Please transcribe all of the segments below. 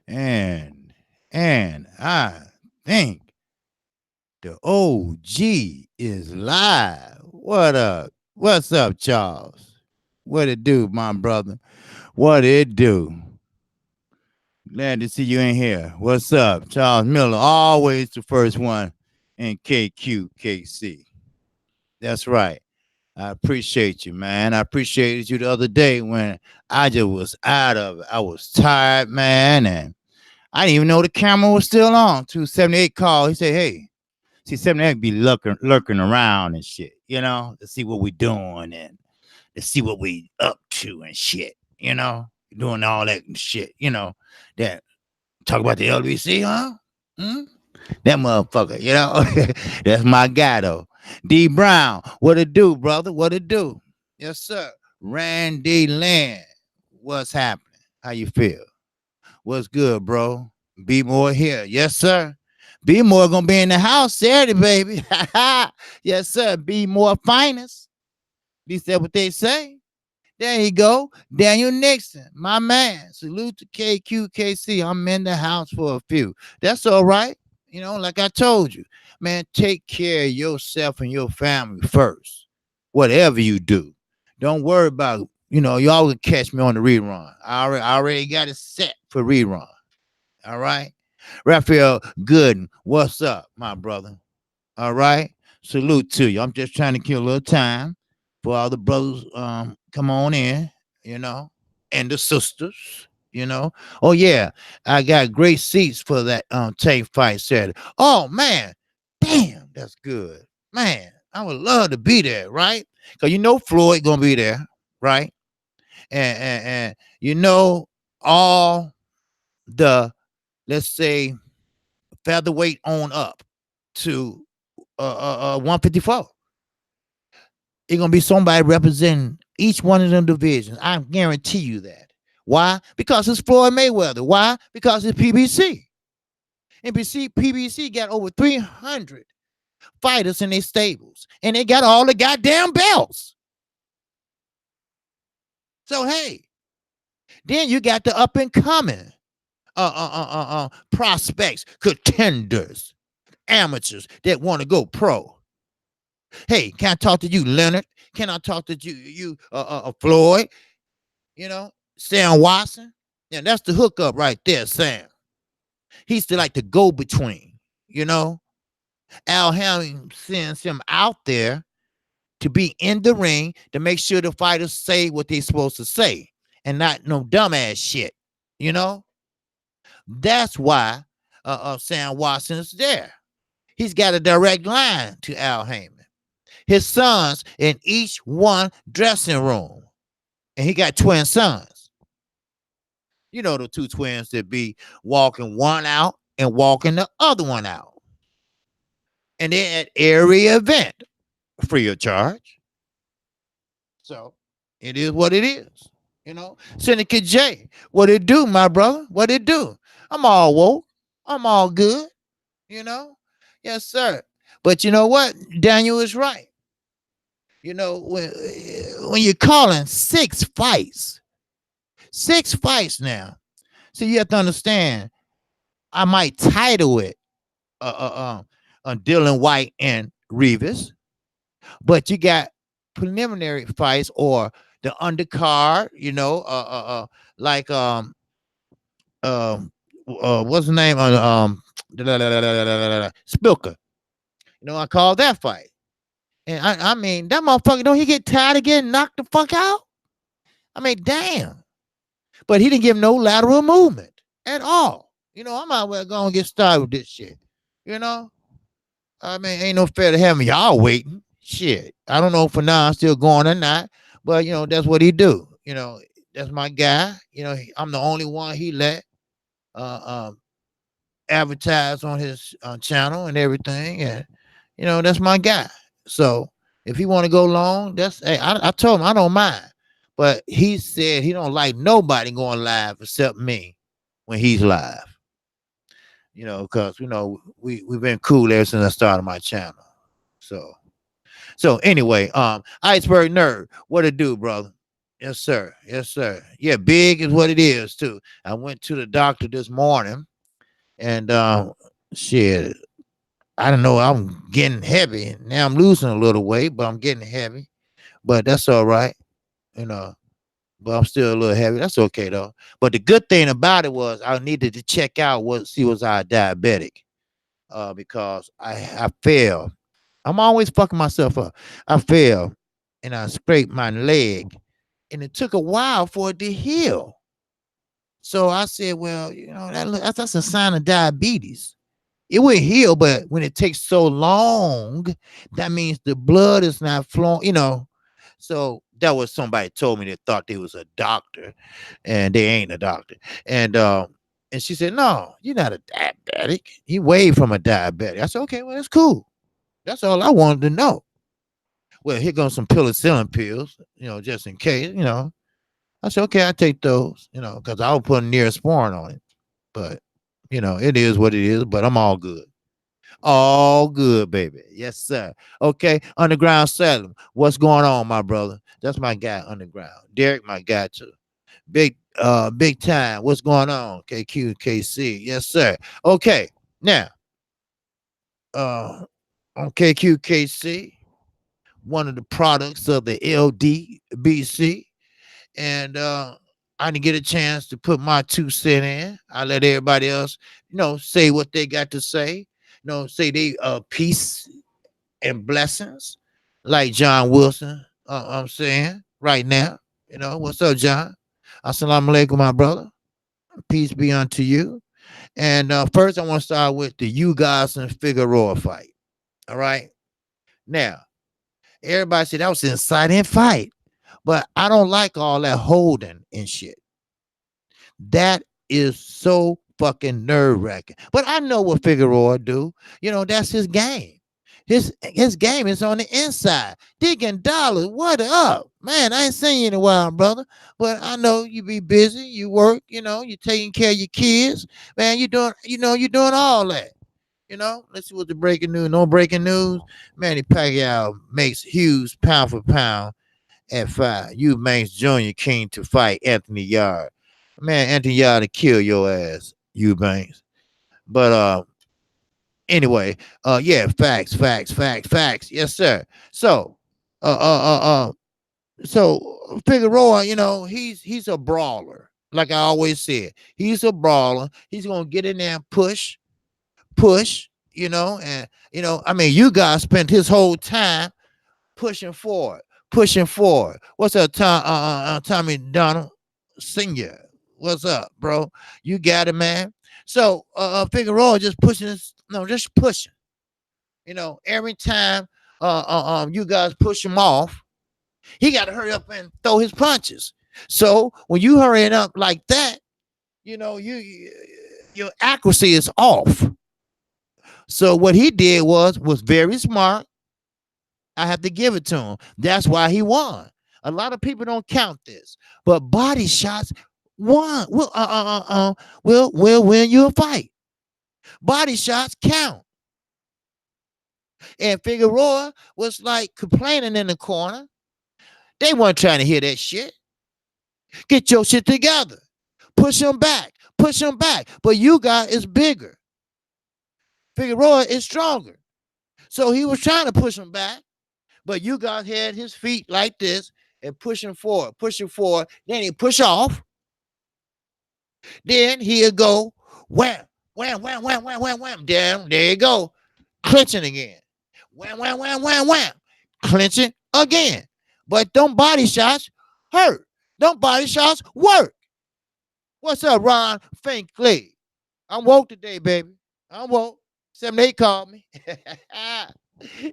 And I think the OG is live. What up? What's up, Charles? What it do, my brother? What it do? Glad to see you in here. What's up? Charles Miller, always the first one in Kqkc. That's right. I appreciate you, man. I appreciated you the other day when I just was out of it. I was tired, man, and I didn't even know the camera was still on. 278 call. He said, hey, see, 78 be lurking around and shit, to see what we doing and to see what we up to and shit, doing all that and shit, that talk about the LBC, huh? Hmm? That motherfucker, that's my guy though. D Brown, what it do, brother? What it do? Yes, sir. Randy Land, what's happening? How you feel? What's good, bro? Be more here. Yes, sir. Be more gonna be in the house Saturday, baby. Yes, sir. Be more finest. At least that's what they say. There you go. Daniel Nixon, my man. Salute to Kqkc. I'm in the house for a few. That's all right. Like I told you, man, take care of yourself and your family first. Whatever you do. Don't worry about, y'all can catch me on the rerun. I already got it set for rerun. All right. Raphael Gooden, what's up, my brother? All right. Salute to you. I'm just trying to kill a little time for all the brothers come on in, and the sisters, Oh yeah, I got great seats for that tape fight Saturday. Oh man, damn, that's good. Man, I would love to be there, right? Because Floyd gonna be there, right? And all the, let's say, featherweight on up to 154. It's gonna be somebody representing each one of them divisions. I guarantee you that. Why? Because it's Floyd Mayweather. Why? Because it's PBC. NBC PBC got over 300 fighters in their stables, and they got all the goddamn belts. So hey, then you got the up and coming prospects, contenders, amateurs that want to go pro. Hey, can I talk to you, Leonard? Can I talk to Floyd? Sam Watson. Yeah, that's the hookup right there, Sam. He's the, like the go between. Al Hammond sends him out there to be in the ring to make sure the fighters say what they're supposed to say and not no dumbass shit. That's why Sam Watson is there. He's got a direct line to Al Hammond. His sons in each one dressing room. And he got twin sons. The two twins that be walking one out and walking the other one out. And they're at every event free of charge. So it is what it is. Syndicate J, what it do, my brother? What it do? I'm all woke. I'm all good. Yes, sir. But you know what? Daniel is right. When you're calling six fights now. So you have to understand, I might title it Dylan White and Rivas, but you got preliminary fights or the undercard, like what's the name? Spilker. I call that fight. And I mean, that motherfucker, don't he get tired of getting knocked the fuck out? I mean, damn. But he didn't give no lateral movement at all. I might well go and get started with this shit. I mean, ain't no fair to have y'all waiting. Shit. I don't know for now I'm still going or not, but that's what he do. That's my guy. I'm the only one he let advertise on his channel and everything. And, that's my guy. So if he want to go long, hey, I told him I don't mind. But he said he don't like nobody going live except me when he's live. Because we've been cool ever since I started my channel. So anyway, Iceberg Nerd, what it do, brother? Yes, sir. Yes, sir. Yeah, big is what it is too. I went to the doctor this morning, and shit, I don't know. I'm getting heavy now. I'm losing a little weight, but I'm getting heavy. But that's all right, you know. But I'm still a little heavy. That's okay though. But the good thing about it was I needed to check out see was I diabetic, because I failed. I'm always fucking myself up. I fell and I scraped my leg, and it took a while for it to heal. So I said, well, that's a sign of diabetes. It will heal, but when it takes so long, that means the blood is not flowing. So that was somebody told me that thought they was a doctor, and they ain't a doctor. And she said, no, you're not a diabetic. You way from a diabetic. I said, okay, well, that's cool. That's all I wanted to know. Well, here goes some penicillin pills, just in case. I said, okay, I take those, because I was putting Neosporin on it. But, it is what it is, but I'm all good. All good, baby. Yes, sir. Okay, Underground Salem. What's going on, my brother? That's my guy, Underground. Derek, my guy, too. Big time. What's going on? Kqkc. Yes, sir. Okay, now, on Kqkc, one of the products of the LDBC. And I didn't get a chance to put my 2 cents in. I let everybody else, say what they got to say. Say they peace and blessings, like John Wilson. I'm saying right now. What's up, John? Assalamu alaikum, my brother. Peace be unto you. And first, I want to start with the you guys and Figueroa fight. All right. Now, everybody said that was an exciting fight. But I don't like all that holding and shit. That is so fucking nerve wracking. But I know what Figueroa do. That's his game. His game is on the inside. Digging dollars, what up? Man, I ain't seen you in a while, brother. But I know you be busy, you work, you taking care of your kids. Man, you're doing all that. Let's see what the breaking news. No breaking news. Manny Pacquiao makes huge pound for pound at 5. Eubanks Jr. keen to fight Anthony Yard. Man, Anthony Yard to kill your ass, Eubanks. But anyway, yeah, facts. Yes, sir. So uh uh uh uh so Figueroa, he's a brawler. Like I always said, he's a brawler. He's gonna get in there and push, and I mean, you guys spent his whole time pushing forward, pushing forward. What's up, Tommy Donald Senior? What's up, bro? You got it, man. So Figueroa just pushing this, no, just pushing. Every time you guys push him off, he got to hurry up and throw his punches. So when you hurrying up like that, your accuracy is off. So what he did was very smart. I have to give it to him. That's why he won. A lot of people don't count this, but body shots won. Will win you a fight. Body shots count. And Figueroa was like complaining in the corner. They weren't trying to hear that shit. Get your shit together. Push him back. Push him back. But you guys is bigger. Figueroa is stronger. So he was trying to push him back. But you guys had his feet like this and pushing forward. Then he push off. Then he'll go wham, wham, wham, wham, wham, wham, wham. Down, there you go. Clinching again. Wham, wham, wham, wham, wham. Clinching again. But them body shots hurt. Them body shots work. What's up, Ron Finkley? I'm woke today, baby. I'm woke. 7-8 called me.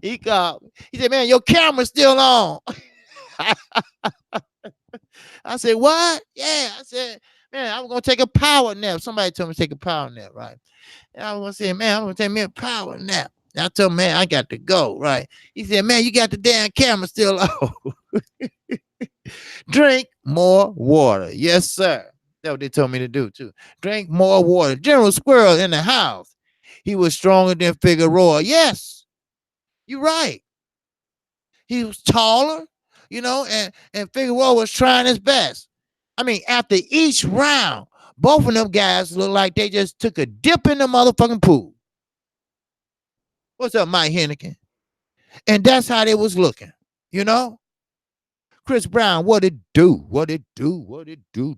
He called me. He said, man, your camera's still on. I said, what? Yeah. I said, man, I was going to take a power nap. Somebody told me to take a power nap, right? And I was going to say, man, I'm going to take me a power nap. And I told him, man, I got to go, right? He said, man, you got the damn camera still on. Drink more water. Yes, sir. That's what they told me to do, too. Drink more water. General Squirrel in the house. He was stronger than Figueroa. Yes, you're right. He was taller, and Figueroa was trying his best. I mean, after each round, both of them guys looked like they just took a dip in the motherfucking pool. What's up, Mike Hennigan? And that's how they was looking, you know? Chris Brown, what it do? What it do? What it do?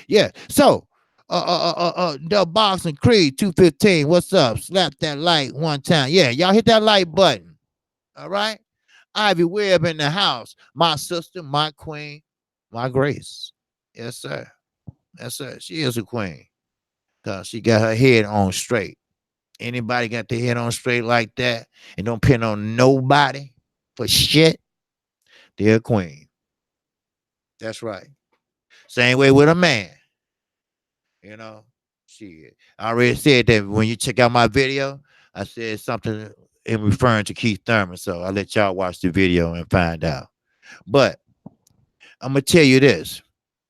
Yeah. So, the boxing Creed 215. What's up? Slap that like one time. Yeah, y'all hit that like button. All right. Ivy Webb in the house. My sister, my queen, my grace. Yes, sir. Yes, sir. She is a queen because she got her head on straight. Anybody got their head on straight like that and don't pin on nobody for shit, they're a queen. That's right. Same way with a man. You know, shit. I already said that when you check out my video, I said something in referring to Keith Thurman. So I'll let y'all watch the video and find out. But I'm gonna tell you this.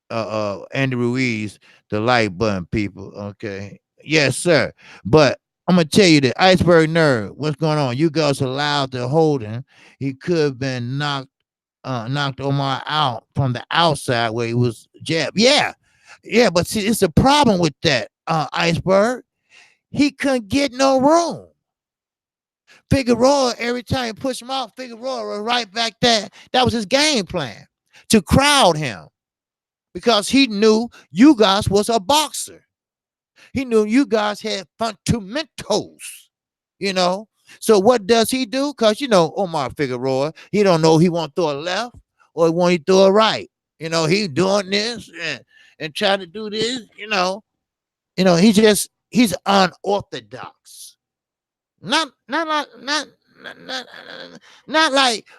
Andy Ruiz, the like button people. Okay. Yes, sir. But I'm gonna tell you the iceberg nerd. What's going on? You guys allowed to hold him. He could have been knocked Omar out from the outside where he was jabbed. Yeah. Yeah, but see, it's a problem with that iceberg. He couldn't get no room. Figueroa, every time he pushed him out, Figueroa was right back there. That was his game plan to crowd him because he knew you guys was a boxer. He knew you guys had fundamentals, you know. So what does he do? Because Omar Figueroa, he don't know he want to throw a left or he want to throw a right. He doing this and trying to do this. He's unorthodox. Not like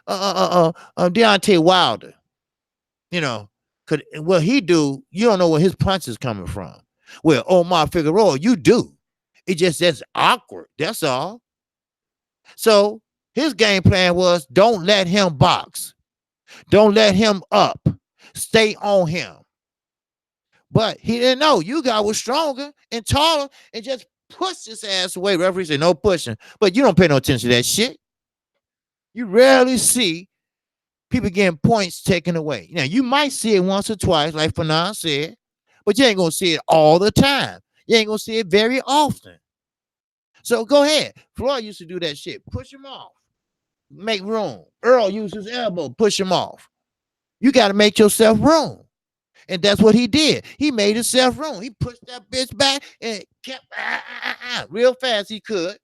Deontay Wilder. Could what he do? You don't know where his punch is coming from. Well, Omar Figueroa, you do. It just that's awkward. That's all. So his game plan was don't let him box. Don't let him up. Stay on him. But he didn't know. You guys was stronger and taller and just pushed his ass away. Referee said no pushing. But you don't pay no attention to that shit. You rarely see people getting points taken away. Now, you might see it once or twice, like Fanon said, but you ain't going to see it all the time. You ain't going to see it very often. So go ahead. Floyd used to do that shit. Push him off. Make room. Earl used his elbow. Push him off. You got to make yourself room. And that's what he did. He made himself room. He pushed that bitch back and kept real fast he could.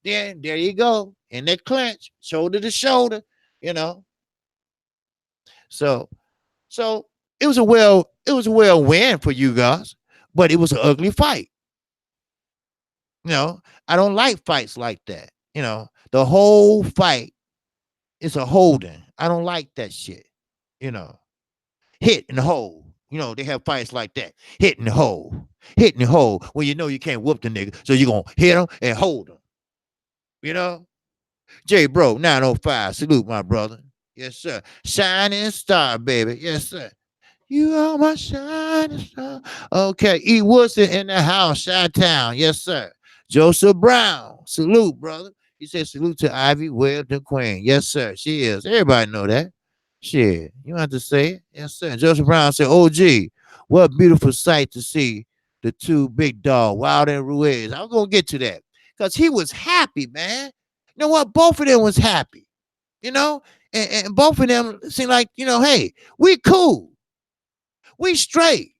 Then there you go. In that clinch, shoulder to shoulder, So it was a well win for you guys, but it was an ugly fight. I don't like fights like that. The whole fight is a holding. I don't like that shit. Hit in the hole. They have fights like that. Hit in the hole. Hit in the hole. Well, you can't whoop the nigga, so you're going to hit him and hold him. J Bro, 905. Salute, my brother. Yes, sir. Shining star, baby. Yes, sir. You are my shining star. Okay. E. Woodson in the house, Chi-Town. Yes, sir. Joseph Brown. Salute, brother. He said salute to Ivy Webb, the queen. Yes, sir. She is. Everybody know that. Shit. You don't have to say it. Yes, sir. Joseph Brown said, OG, what a beautiful sight to see the two big dog, Wilder and Ruiz. I'm going to get to that. Because he was happy, man. You know what? Both of them was happy. And both of them seemed like, hey, we cool. We straight.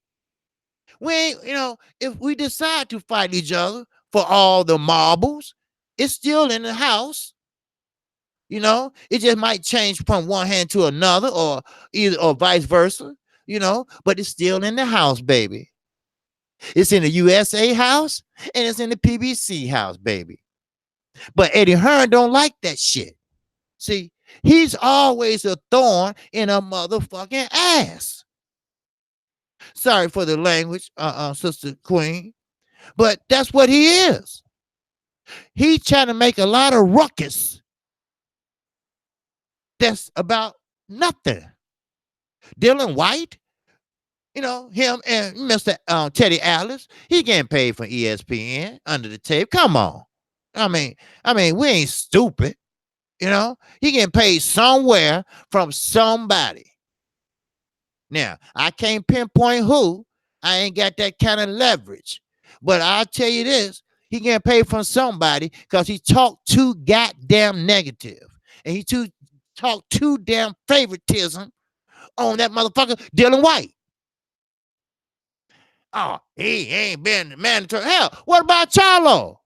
We ain't, if we decide to fight each other for all the marbles, it's still in the house. It just might change from one hand to another or vice versa, but it's still in the house, baby. It's in the USA house and it's in the PBC house, baby. But Eddie Hearn don't like that shit. See, he's always a thorn in a motherfucking ass. Sorry for the language, Sister Queen, but that's what he is. He's trying to make a lot of ruckus. That's about nothing. Dylan White, him and Mr. Teddy Atlas, he getting paid for ESPN under the tape. Come on. I mean, we ain't stupid. You know, he getting paid somewhere from somebody. Now, I can't pinpoint who. I ain't got that kind of leverage. But I'll tell you this, he getting paid from somebody because he talked too goddamn negative. And he talked too damn favoritism on that motherfucker Dylan White. Oh, he ain't been mandatory. Hell, what about Charlo?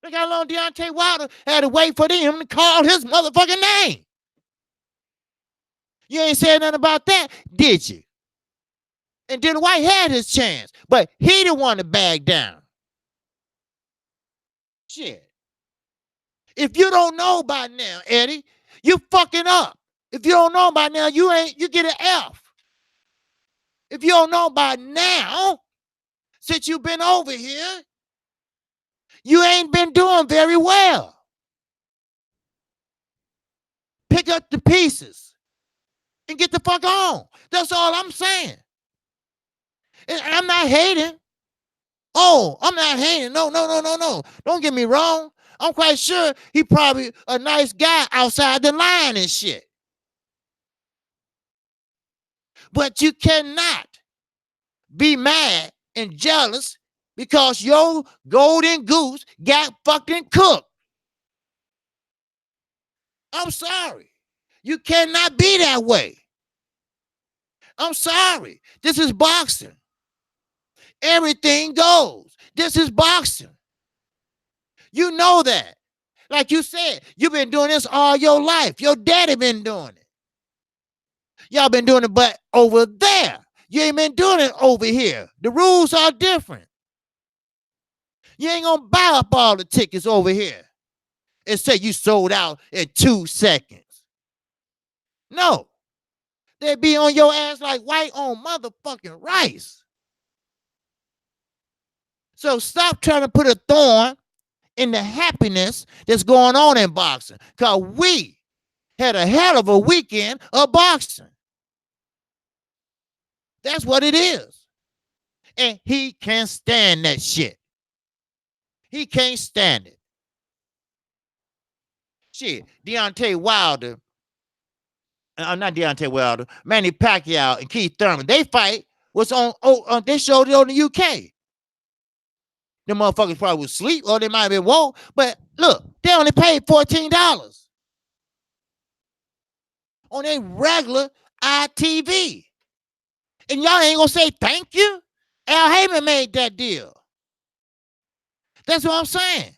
Look how long Deontay Wilder had to wait for him to call his motherfucking name. You ain't said nothing about that, did you? And Dylan White had his chance, but he the one to bag down. Shit. If you don't know by now, Eddie, you fucking up. If you don't know by now, you get an F. If you don't know by now, since you've been over here, you ain't been doing very well. Pick up the pieces and get the fuck on. That's all I'm saying. And I'm not hating. Oh, I'm not hating. No. Don't get me wrong. I'm quite sure he probably a nice guy outside the line and shit. But you cannot be mad and jealous because your golden goose got fucking cooked. I'm sorry. You cannot be that way. I'm sorry. This is boxing. Everything goes. This is boxing. You know that. Like you said, you've been doing this all your life. Your daddy been doing it. Y'all been doing it, but over there. You ain't been doing it over here. The rules are different. You ain't gonna buy up all the tickets over here and say you sold out in 2 seconds. No. They be on your ass like white on motherfucking rice. So stop trying to put a thorn in the happiness that's going on in boxing. Because we had a hell of a weekend of boxing. That's what it is. And he can't stand that shit. He can't stand it. Shit, Deontay Wilder, not Deontay Wilder, Manny Pacquiao and Keith Thurman, they fight was on they showed it on the UK. The motherfuckers probably was asleep or they might have been woke, but look, they only paid $14 on a regular ITV. And y'all ain't gonna say thank you? Al Heyman made that deal. That's what I'm saying.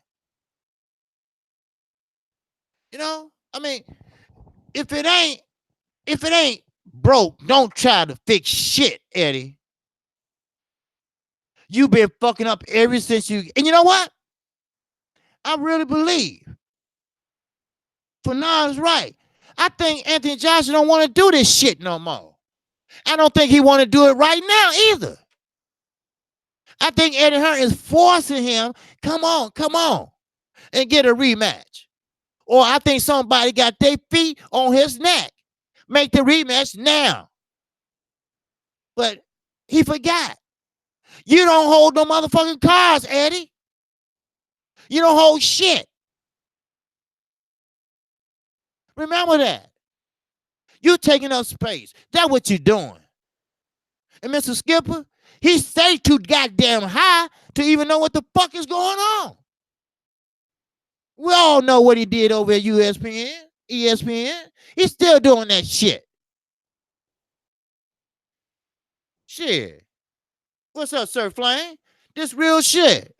You know, I mean, if it ain't broke, don't try to fix shit, Eddie. You've been fucking up ever since you. And you know what? I really believe Fernand's right. I think Anthony Johnson don't want to do this shit no more. I don't think he want to do it right now either. I think Eddie Hearn is forcing him, come on, and get a rematch. Or I think somebody got their feet on his neck. Make the rematch now. But he forgot. You don't hold no motherfucking cards, Eddie. You don't hold shit. Remember that. You taking up space. That's what you're doing. And Mr. Skipper, he stayed too goddamn high to even know what the fuck is going on. We all know what he did over at ESPN. He's still doing that shit. Shit. What's up, Sir Flame? This real shit.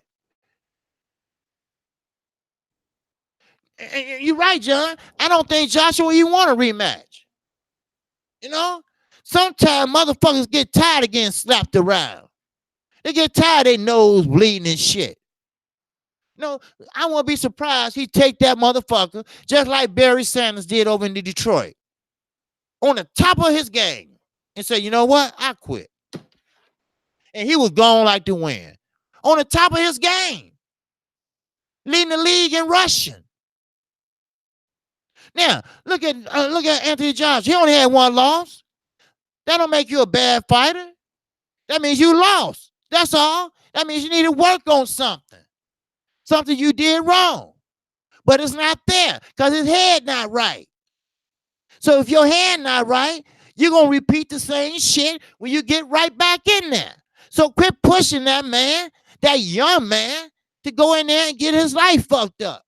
And you're right, John. I don't think Joshua even want a rematch. You know? Sometimes motherfuckers get tired of getting slapped around. They get tired of their nose bleeding and shit. No, I won't be surprised he take that motherfucker just like Barry Sanders did over in Detroit. On the top of his game. And say, you know what? I quit. And he was gone like the wind. On the top of his game. Leading the league in rushing. Now, look at Anthony Johnson. He only had one loss. That don't make you a bad fighter. That means you lost. That's all. That means you need to work on something. Something you did wrong. but it's not there because his head not right. So if your head not right, you're going to repeat the same shit when you get right back in there. So quit pushing that man, that young man, to go in there and get his life fucked up.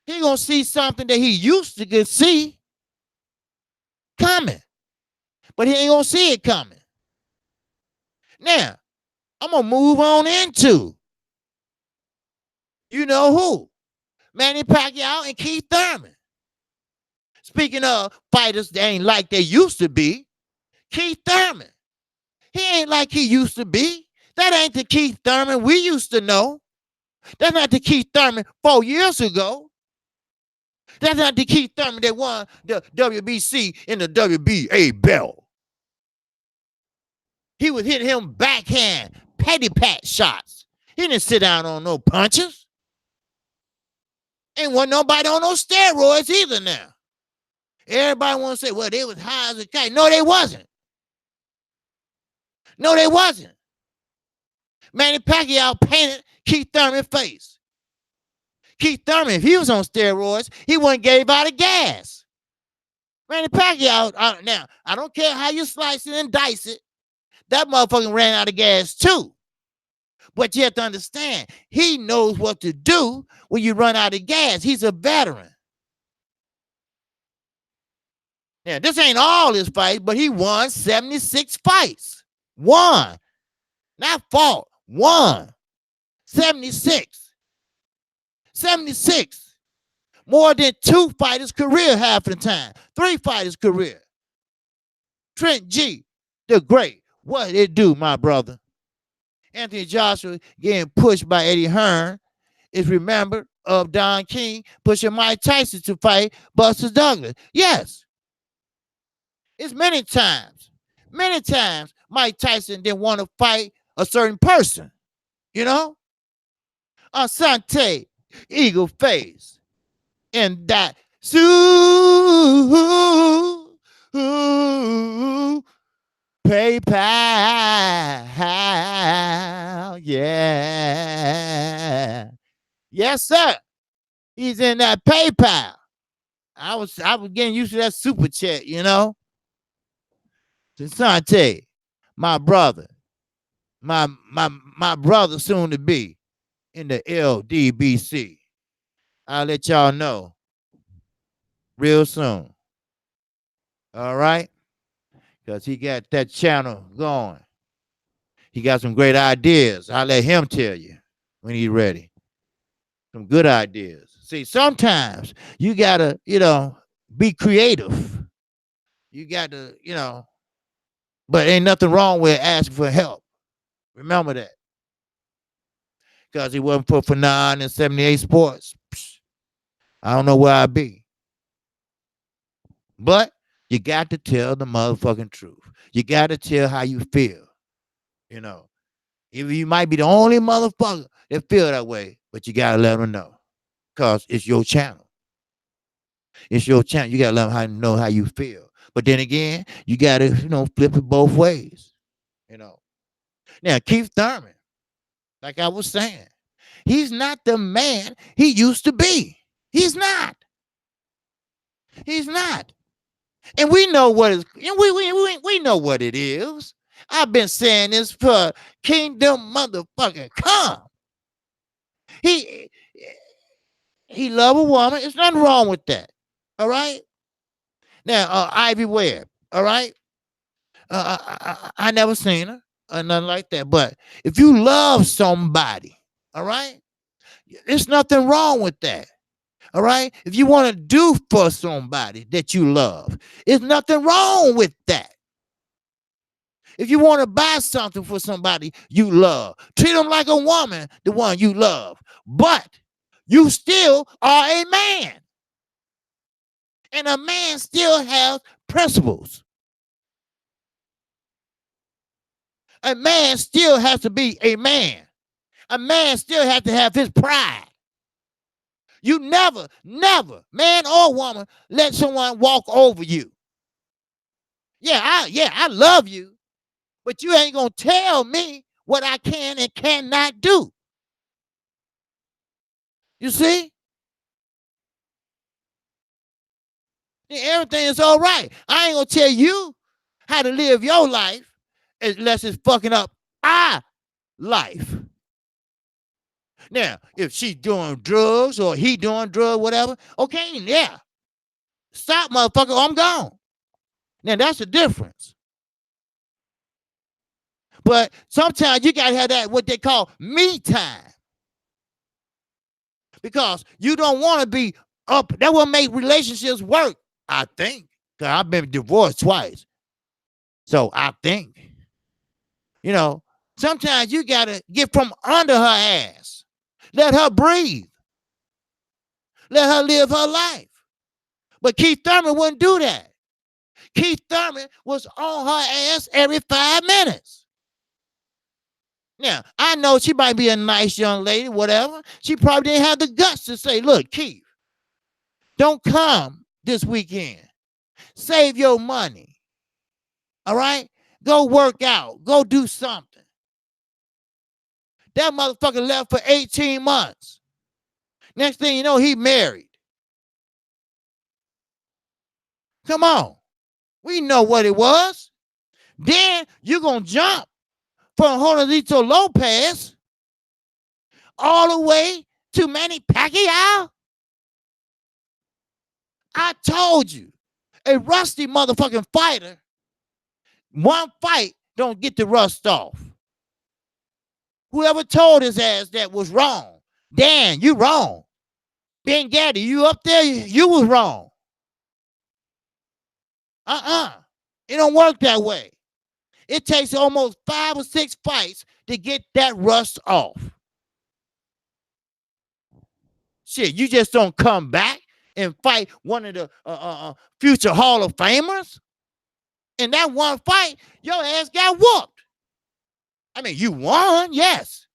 He going to see something that he used to see coming, but he ain't going to see it coming. Now, I'm going to move on into, you know who? Manny Pacquiao and Keith Thurman. Speaking of fighters that ain't like they used to be, Keith Thurman. He ain't like he used to be. That ain't the Keith Thurman we used to know. That's not the Keith Thurman 4 years ago. That's not the Keith Thurman that won the WBC and the WBA belt. He was hitting him backhand, patty pat shots. He didn't sit down on no punches. Ain't wasn't nobody on no steroids either now. Everybody want to say, well, they was high as a kite. No, they wasn't. No, they wasn't. Manny Pacquiao painted Keith Thurman's face. Keith Thurman, if he was on steroids, he wouldn't gave out of gas. Manny Pacquiao, now, I don't care how you slice it and dice it, that motherfucker ran out of gas too. But you have to understand, he knows what to do when you run out of gas. He's a veteran. Now, this ain't all his fights, but he won 76 fights. Won. Not fought. Won. 76. 76. More than 2 fighters' career half the time. 3 fighters' career. Trent G, the great. What it do, my brother? Anthony Joshua getting pushed by Eddie Hearn is remembered of Don King pushing Mike Tyson to fight Buster Douglas. Yes. It's many times Mike Tyson didn't want to fight a certain person, you know? Asante, Eagle Face, and that PayPal, yeah. Yes, sir. He's in that PayPal. I was getting used to that super chat, you know? Asante, my brother, my brother soon to be in the LDBC. I'll let y'all know real soon. All right? Because he got that channel going. He got some great ideas. I'll let him tell you when he's ready. Some good ideas. See, sometimes you got to, be creative. You got to, but ain't nothing wrong with asking for help. Remember that. Because he wasn't for Fanon and 78 Sports. I don't know where I'd be. But you got to tell the motherfucking truth. You got to tell how you feel. Even you might be the only motherfucker that feel that way, but you got to let them know. Because it's your channel. It's your channel. You got to let them know how you feel. But then again, you got to, flip it both ways. Now, Keith Thurman, like I was saying, he's not the man he used to be. He's not. He's not. And we know what is. We know what it is. I've been saying this for Kingdom motherfucking come. He love a woman. There's nothing wrong with that. All right. Now, Ivy Webb. All right. I never seen her or nothing like that. But if you love somebody, all right, there's nothing wrong with that. All right. If you want to do for somebody that you love, there's nothing wrong with that. If you want to buy something for somebody you love, treat them like a woman, the one you love. But you still are a man. And a man still has principles. A man still has to be a man. A man still has to have his pride. You never, man or woman, let someone walk over you. Yeah, I love you, but you ain't gonna tell me what I can and cannot do. You see? Then everything is all right. I ain't gonna tell you how to live your life unless it's fucking up our life. Now, if she's doing drugs or he doing drugs, whatever, okay, yeah. Stop, motherfucker, or I'm gone. Now, that's the difference. But sometimes you gotta have that, what they call me time. Because you don't want to be up. That will make relationships work, I think. Because I've been divorced twice. So I think, sometimes you gotta get from under her ass. Let her breathe. Let her live her life. But Keith Thurman wouldn't do that. Keith Thurman was on her ass every 5 minutes. Now, I know she might be a nice young lady, whatever. She probably didn't have the guts to say, look, Keith, don't come this weekend. Save your money. All right? Go work out. Go do something. That motherfucker left for 18 months. Next thing you know, he married. Come on. We know what it was. Then you're going to jump from Joselito Lopez all the way to Manny Pacquiao. I told you, a rusty motherfucking fighter, one fight don't get the rust off. Whoever told his ass that was wrong. Dan, you wrong. Ben Gaddy, you up there, you was wrong. It don't work that way. It takes almost 5 or 6 fights to get that rust off. Shit, you just don't come back and fight one of the future Hall of Famers. In that one fight, your ass got whooped. I mean, you won, yes.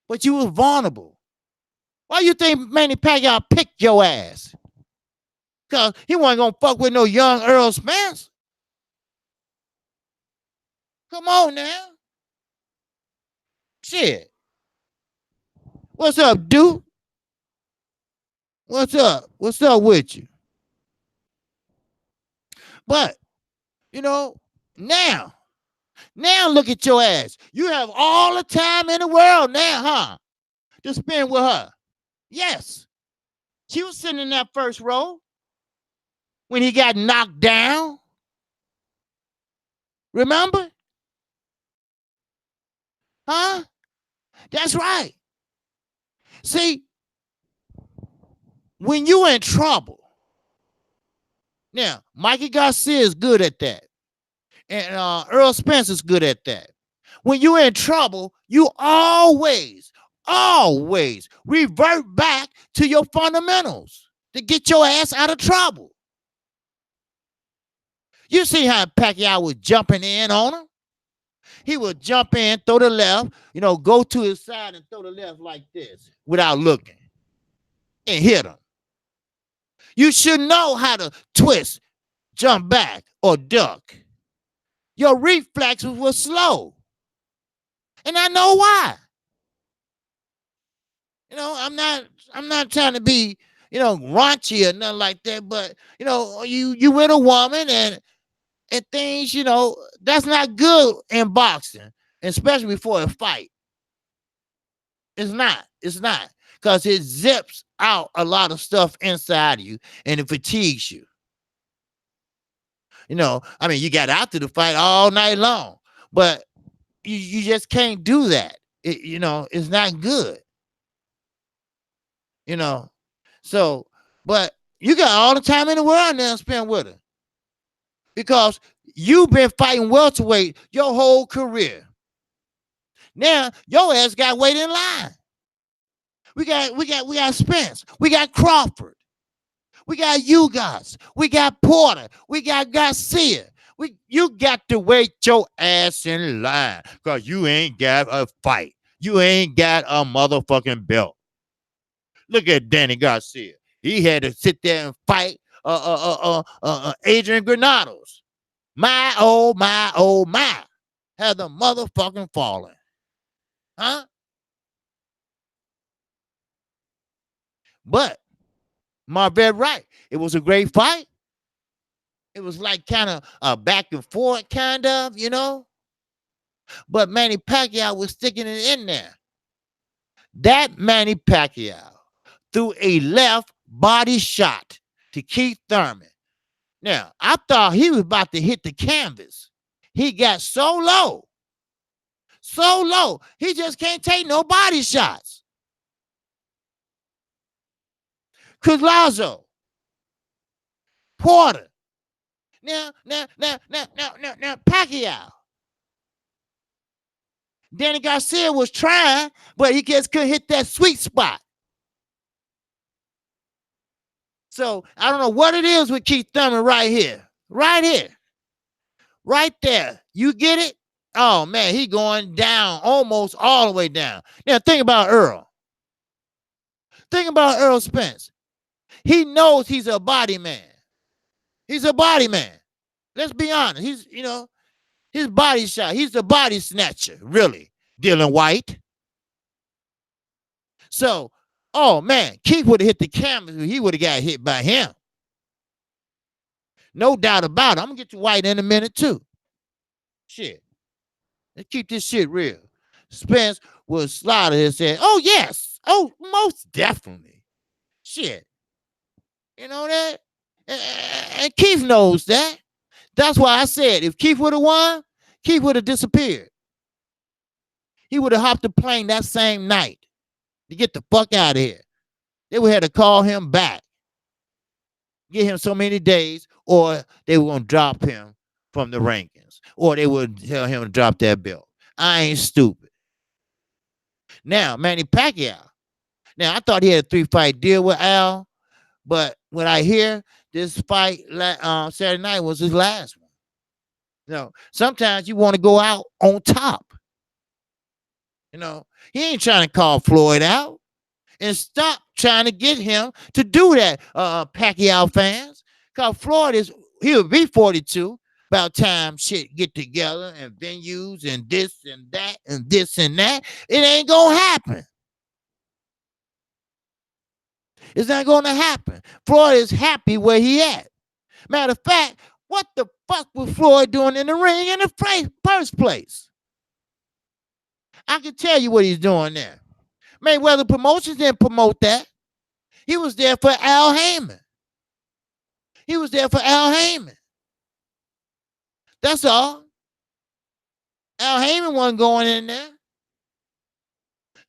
But you was vulnerable. Why you think Manny Pacquiao picked your ass? Because he wasn't going to fuck with no young Earl Spence. Come on now. Shit. What's up, dude? What's up? What's up with you? But, now look at your ass. You have all the time in the world now, huh? To spend with her. Yes. She was sitting in that first row when he got knocked down. Remember? Huh? That's right. See, when you in trouble, now, Mikey Garcia is good at that. And Earl Spence is good at that. When you're in trouble, you always revert back to your fundamentals to get your ass out of trouble. You see how Pacquiao was jumping in on him? He would jump in, throw the left, go to his side and throw the left like this without looking and hit him. You should know how to twist, jump back, or duck. Your reflexes were slow. And I know why. I'm not trying to be, raunchy or nothing like that, but you with a woman and things, that's not good in boxing, especially before a fight. It's not. Because it zips out a lot of stuff inside of you and it fatigues you. You got after the fight all night long, but you just can't do that. It's not good. So, but you got all the time in the world now to spend with her. Because you've been fighting welterweight your whole career. Now, your ass got wait in line. We got Spence. We got Crawford. We got Ugas. We got Porter. We got Garcia. You got to wait your ass in line because you ain't got a fight. You ain't got a motherfucking belt. Look at Danny Garcia. He had to sit there and fight Adrian Granados. My, oh, my. Had the motherfucking fallen. Huh? But Marvet right. It was a great fight. It was like kind of back and forth, kind of, But Manny Pacquiao was sticking it in there. That Manny Pacquiao threw a left body shot to Keith Thurman. Now, I thought he was about to hit the canvas. He got so low, he just can't take no body shots. Kuzlazo, Porter, now, Pacquiao. Danny Garcia was trying, but he just couldn't hit that sweet spot. So I don't know what it is with Keith Thurman right here. Right here. Right there. You get it? Oh, man, he going down, almost all the way down. Now, think about Earl. Think about Earl Spence. He knows he's a body man. He's a body man. Let's be honest. He's, his body shot. He's the body snatcher, really, Dylan White. So, oh, man, Keith would have hit the canvas. He would have got hit by him. No doubt about it. I'm going to get to White in a minute, too. Shit. Let's keep this shit real. Spence was slaughter and said, oh, yes. Oh, most definitely. Shit. You know that? And Keith knows that. That's why I said if Keith would have won, Keith would have disappeared. He would have hopped the plane that same night to get the fuck out of here. They would have to call him back, get him so many days, or they were going to drop him from the rankings, or they would tell him to drop that belt. I ain't stupid. Now, Manny Pacquiao. Now, I thought he had a 3-fight deal with Al, but when I hear this fight Saturday night was his last one. Sometimes you want to go out on top. He ain't trying to call Floyd out. And stop trying to get him to do that, Pacquiao fans. Because Floyd he'll be 42 about time shit get together and venues and this and that and this and that. It ain't going to happen. It's not going to happen. Floyd is happy where he at. Matter of fact, what the fuck was Floyd doing in the ring in the first place? I can tell you what he's doing there. Mayweather Promotions didn't promote that. He was there for Al Heyman. That's all. Al Heyman wasn't going in there.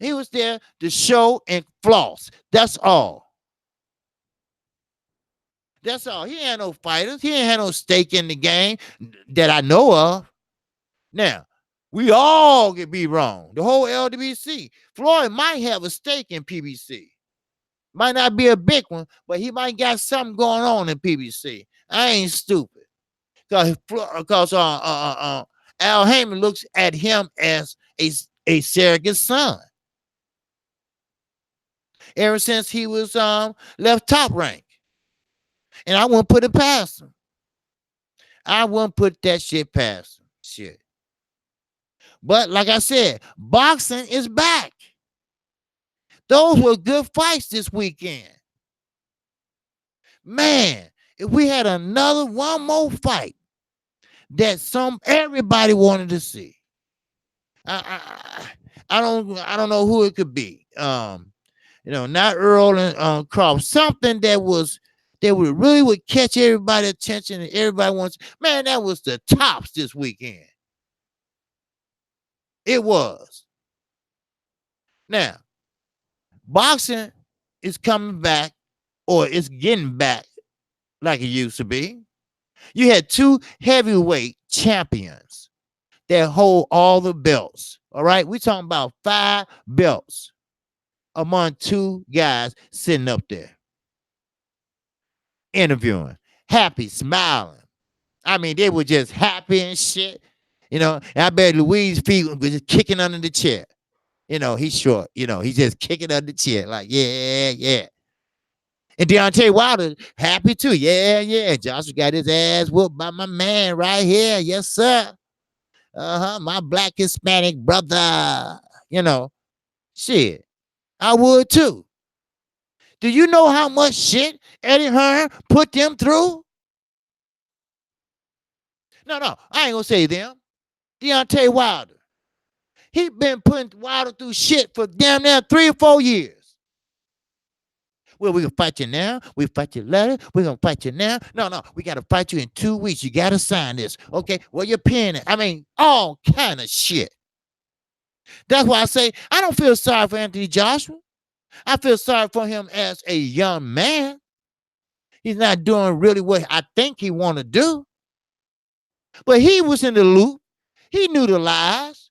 He was there to show and floss. That's all. That's all. He ain't no fighters. He ain't had no stake in the game that I know of. Now, we all could be wrong. The whole LWC. Floyd might have a stake in PBC. Might not be a big one, but he might got something going on in PBC. I ain't stupid. Because Al Heyman looks at him as a surrogate son. Ever since he was left Top Rank. And I wouldn't put it past him. I wouldn't put that shit past him. Shit. But like I said, boxing is back. Those were good fights this weekend. Man, if we had one more fight that everybody wanted to see. I don't know who it could be. Not Earl and Crawford. Something that really would catch everybody's attention and everybody wants. Man, that was the tops this weekend. It was. Now, boxing is coming back, or it's getting back like it used to be. You had 2 heavyweight champions that hold all the belts. All right, we're talking about 5 belts among 2 guys sitting up there interviewing, happy, smiling. I mean, they were just happy and shit. And I bet Louise's feet was just kicking under the chair. He's short. He's just kicking under the chair like, yeah. And Deontay Wilder happy too. Yeah. Joshua got his ass whooped by my man right here. Yes, sir. My black Hispanic brother. Shit. I would too. Do you know how much shit Eddie Hearn put them through? No, I ain't gonna say them. Deontay Wilder. He been putting Wilder through shit for damn near 3 or 4 years. Well, we gonna fight you now. We fight you later. We gonna fight you now. No, we gotta fight you in 2 weeks. You gotta sign this. Okay, well, you're paying it. I mean, all kind of shit. That's why I say I don't feel sorry for Anthony Joshua. I feel sorry for him as a young man. He's not doing really what I think he want to do. But he was in the loop. He knew the lies.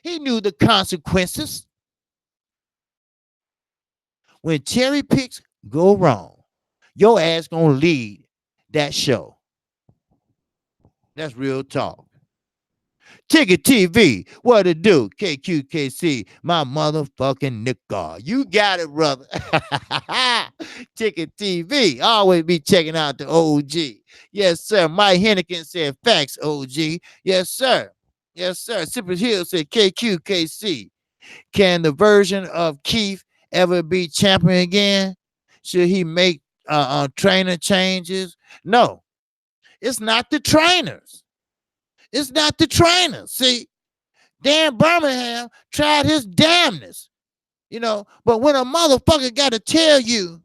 He knew the consequences. When cherry picks go wrong, your ass gonna lead that show. That's real talk. Ticket TV, what it do? Kqkc, my motherfucking nigga. You got it, brother. Ticket TV, always be checking out the OG. Yes, sir. Mike Hennigan said facts, OG. Yes, sir. Yes, sir. Cypress Hill said Kqkc. Can the version of Keith ever be champion again? Should he make trainer changes? No, it's not the trainers. It's not the trainers. See, Dan Birmingham tried his damnness, but when a motherfucker got to tell you,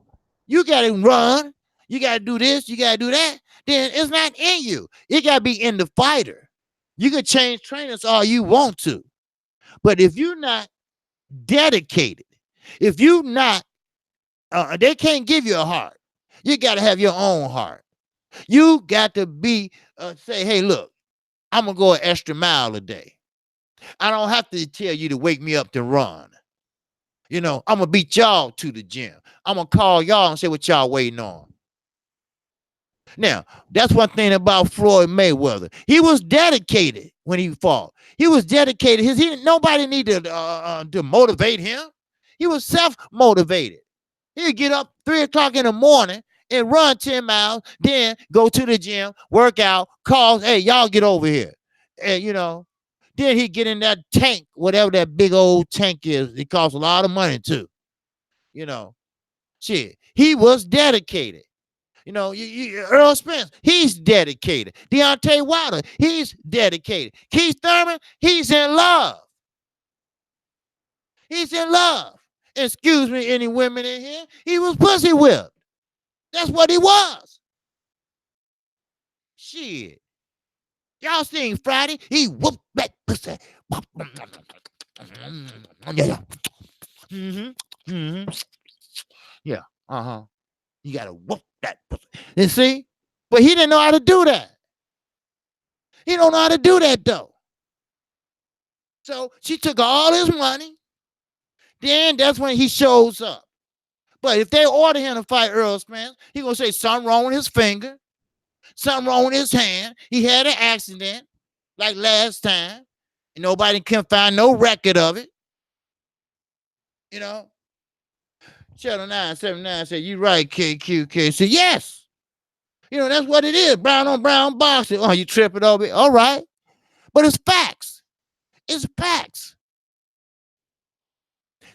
you got to run, you got to do this, you got to do that, then it's not in you. It got to be in the fighter. You can change trainers all you want to. But if you're not dedicated, if you not, they can't give you a heart. You got to have your own heart. You got to be, say, hey, look, I'm going to go an extra mile a day. I don't have to tell you to wake me up to run. I'm going to beat y'all to the gym. I'm going to call y'all and say what y'all waiting on. Now, that's one thing about Floyd Mayweather. He was dedicated when he fought. He was dedicated. Nobody needed to motivate him. He was self-motivated. He'd get up 3 o'clock in the morning and run 10 miles, then go to the gym, work out, call, hey, y'all get over here. And, then he'd get in that tank, whatever that big old tank is. It costs a lot of money, too. Shit. He was dedicated. Earl Spence, he's dedicated. Deontay Wilder, he's dedicated. Keith Thurman, he's in love. He's in love. Excuse me, any women in here? He was pussy whipped. That's what he was. Shit. Y'all seen Friday? He whooped that pussy. Yeah. Uh-huh. You gotta whoop that pussy. You see? But he didn't know how to do that. He don't know how to do that, though. So she took all his money. Then that's when he shows up. But if they order him to fight Earl Spence, he gonna say something wrong with his finger, something wrong with his hand. He had an accident like last time. And nobody can find no record of it. Channel 979 said, you right, Kqkc. Said, yes. That's what it is. Brown on brown boxing. Oh, you tripping over it? All right. But it's facts. It's facts.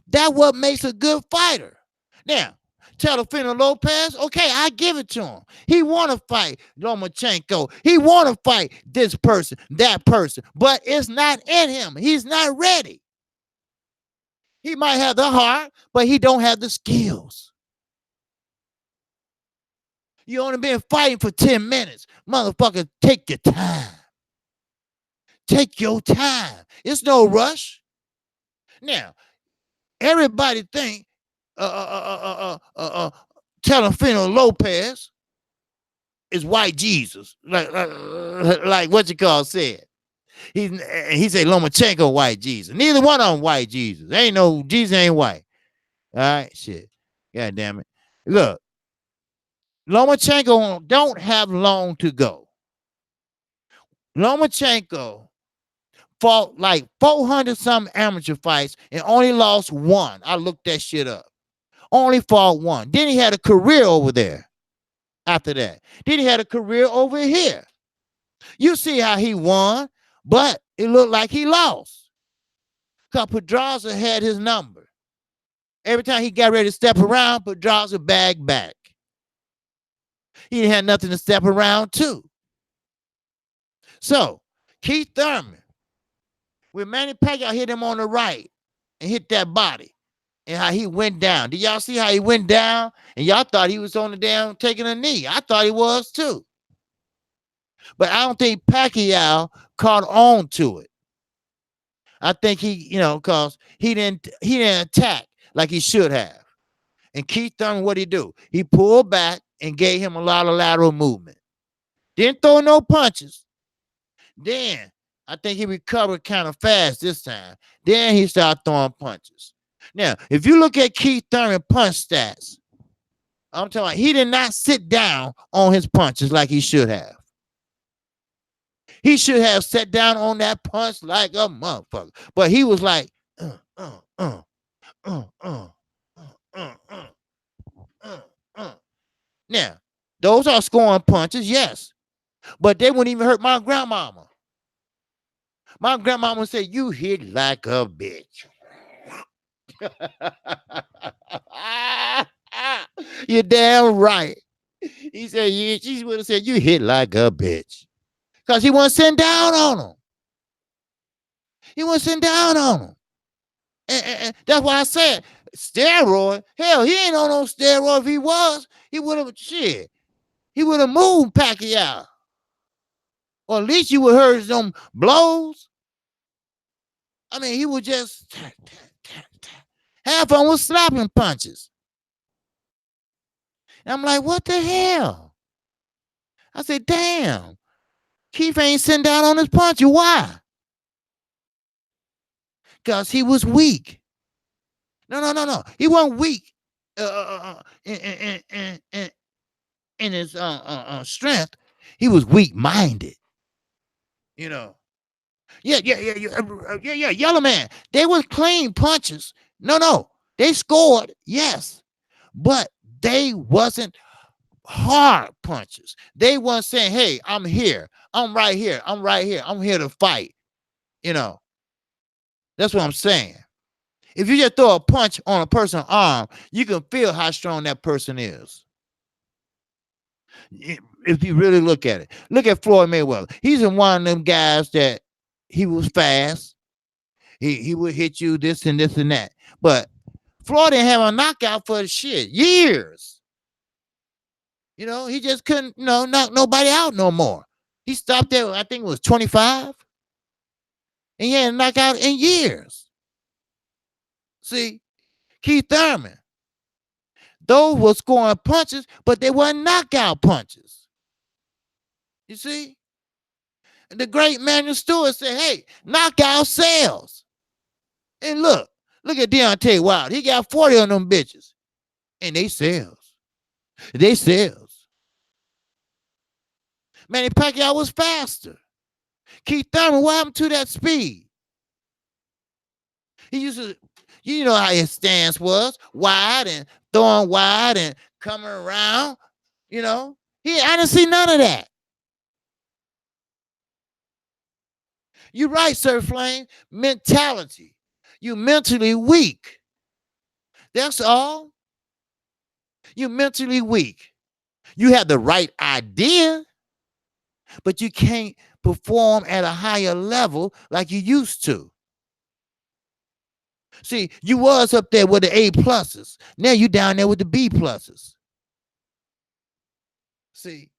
That's what makes a good fighter. Now, Teofimo Lopez, okay, I give it to him. He want to fight Lomachenko. He want to fight this person, that person. But it's not in him. He's not ready. He might have the heart, but he don't have the skills. You only been fighting for 10 minutes. Motherfucker, take your time. Take your time. It's no rush. Now, everybody think Teofimo Lopez is white Jesus. Like what you call said. He said Lomachenko white Jesus. Neither one of them white Jesus. Ain't no Jesus ain't white. All right, shit. God damn it. Look, Lomachenko don't have long to go. Lomachenko fought like 400 some amateur fights and only lost one. I looked that shit up. Only fought one. Then he had a career over there after that. Then he had a career over here. You see how he won, but it looked like he lost. Because Pedraza had his number. Every time he got ready to step around, but drops a bag back. He didn't have nothing to step around to. So Keith Thurman, when Manny Pacquiao hit him on the right and hit that body, and how he went down. Did y'all see how he went down? And y'all thought he was on the down taking a knee. I thought he was too. But I don't think Pacquiao caught on to it. I think he, because he didn't attack like he should have. And Keith Thurman, what did he do? He pulled back and gave him a lot of lateral movement. Didn't throw no punches. Then I think he recovered kind of fast this time. Then he started throwing punches. Now, if you look at Keith Thurman punch stats, I'm talking about he did not sit down on his punches like he should have. He should have sat down on that punch like a motherfucker. But he was like, Now, those are scoring punches, yes. But they wouldn't even hurt my grandmama. My grandmama said, you hit like a bitch. You're damn right. He said, she would have said, you hit like a bitch. Because he wasn't sitting down on him. He wasn't sitting down on him. And that's why I said, steroid. Hell, he ain't on no steroid. If he was, he would have, shit. He would have moved Pacquiao. Or at least you would have heard some blows. I mean, he would just, half of them was slapping punches. And I'm like, what the hell? I said, damn. Keith ain't sitting down on his punch. Why? Because he was weak. No. He wasn't weak in his strength. He was weak-minded. Yeah. Yellow Man. They was clean punches. No. They scored, yes. But they wasn't hard punches. They weren't saying, hey, I'm here. I'm right here. I'm here to fight. That's what I'm saying. If you just throw a punch on a person's arm, you can feel how strong that person is. If you really look at it. Look at Floyd Mayweather. He's in one of them guys that he was fast. He would hit you this and this and that. But Floyd didn't have a knockout for the shit. Years. He just couldn't, knock nobody out no more. He stopped there, I think it was 25. And he hadn't knocked out in years. See, Keith Thurman, those were scoring punches, but they weren't knockout punches. You see? And the great Manuel Stewart said, hey, knockout sells. And look at Deontay Wilder. He got 40 on them bitches. And they sells. They sells. Manny Pacquiao was faster. Keith Thurman, what happened to that speed? He used to, you know how his stance was, wide and throwing wide and coming around, I didn't see none of that. You're right, Sir Flame. Mentality. You're mentally weak. That's all. You're mentally weak. You have the right idea, but you can't perform at a higher level like you used to. See, you was up there with the A pluses. Now you down there with the B pluses. See,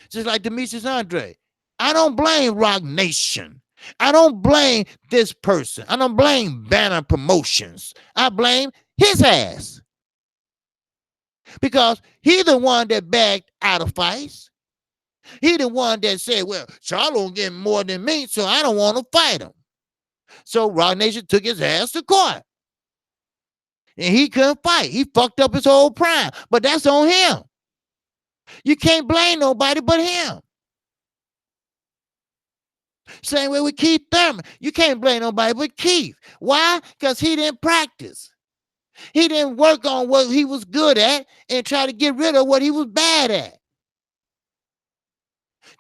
just like Demetrius Andre. I don't blame Rock Nation. I don't blame this person. I don't blame Banner Promotions. I blame his ass. Because he the one that backed out of fights. He the one that said, well, Charlo get more than me, so I don't want to fight him. So Rock Nation took his ass to court. And he couldn't fight. He fucked up his whole prime. But that's on him. You can't blame nobody but him. Same way with Keith Thurman. You can't blame nobody but Keith. Why? Because he didn't practice. He didn't work on what he was good at and try to get rid of what he was bad at.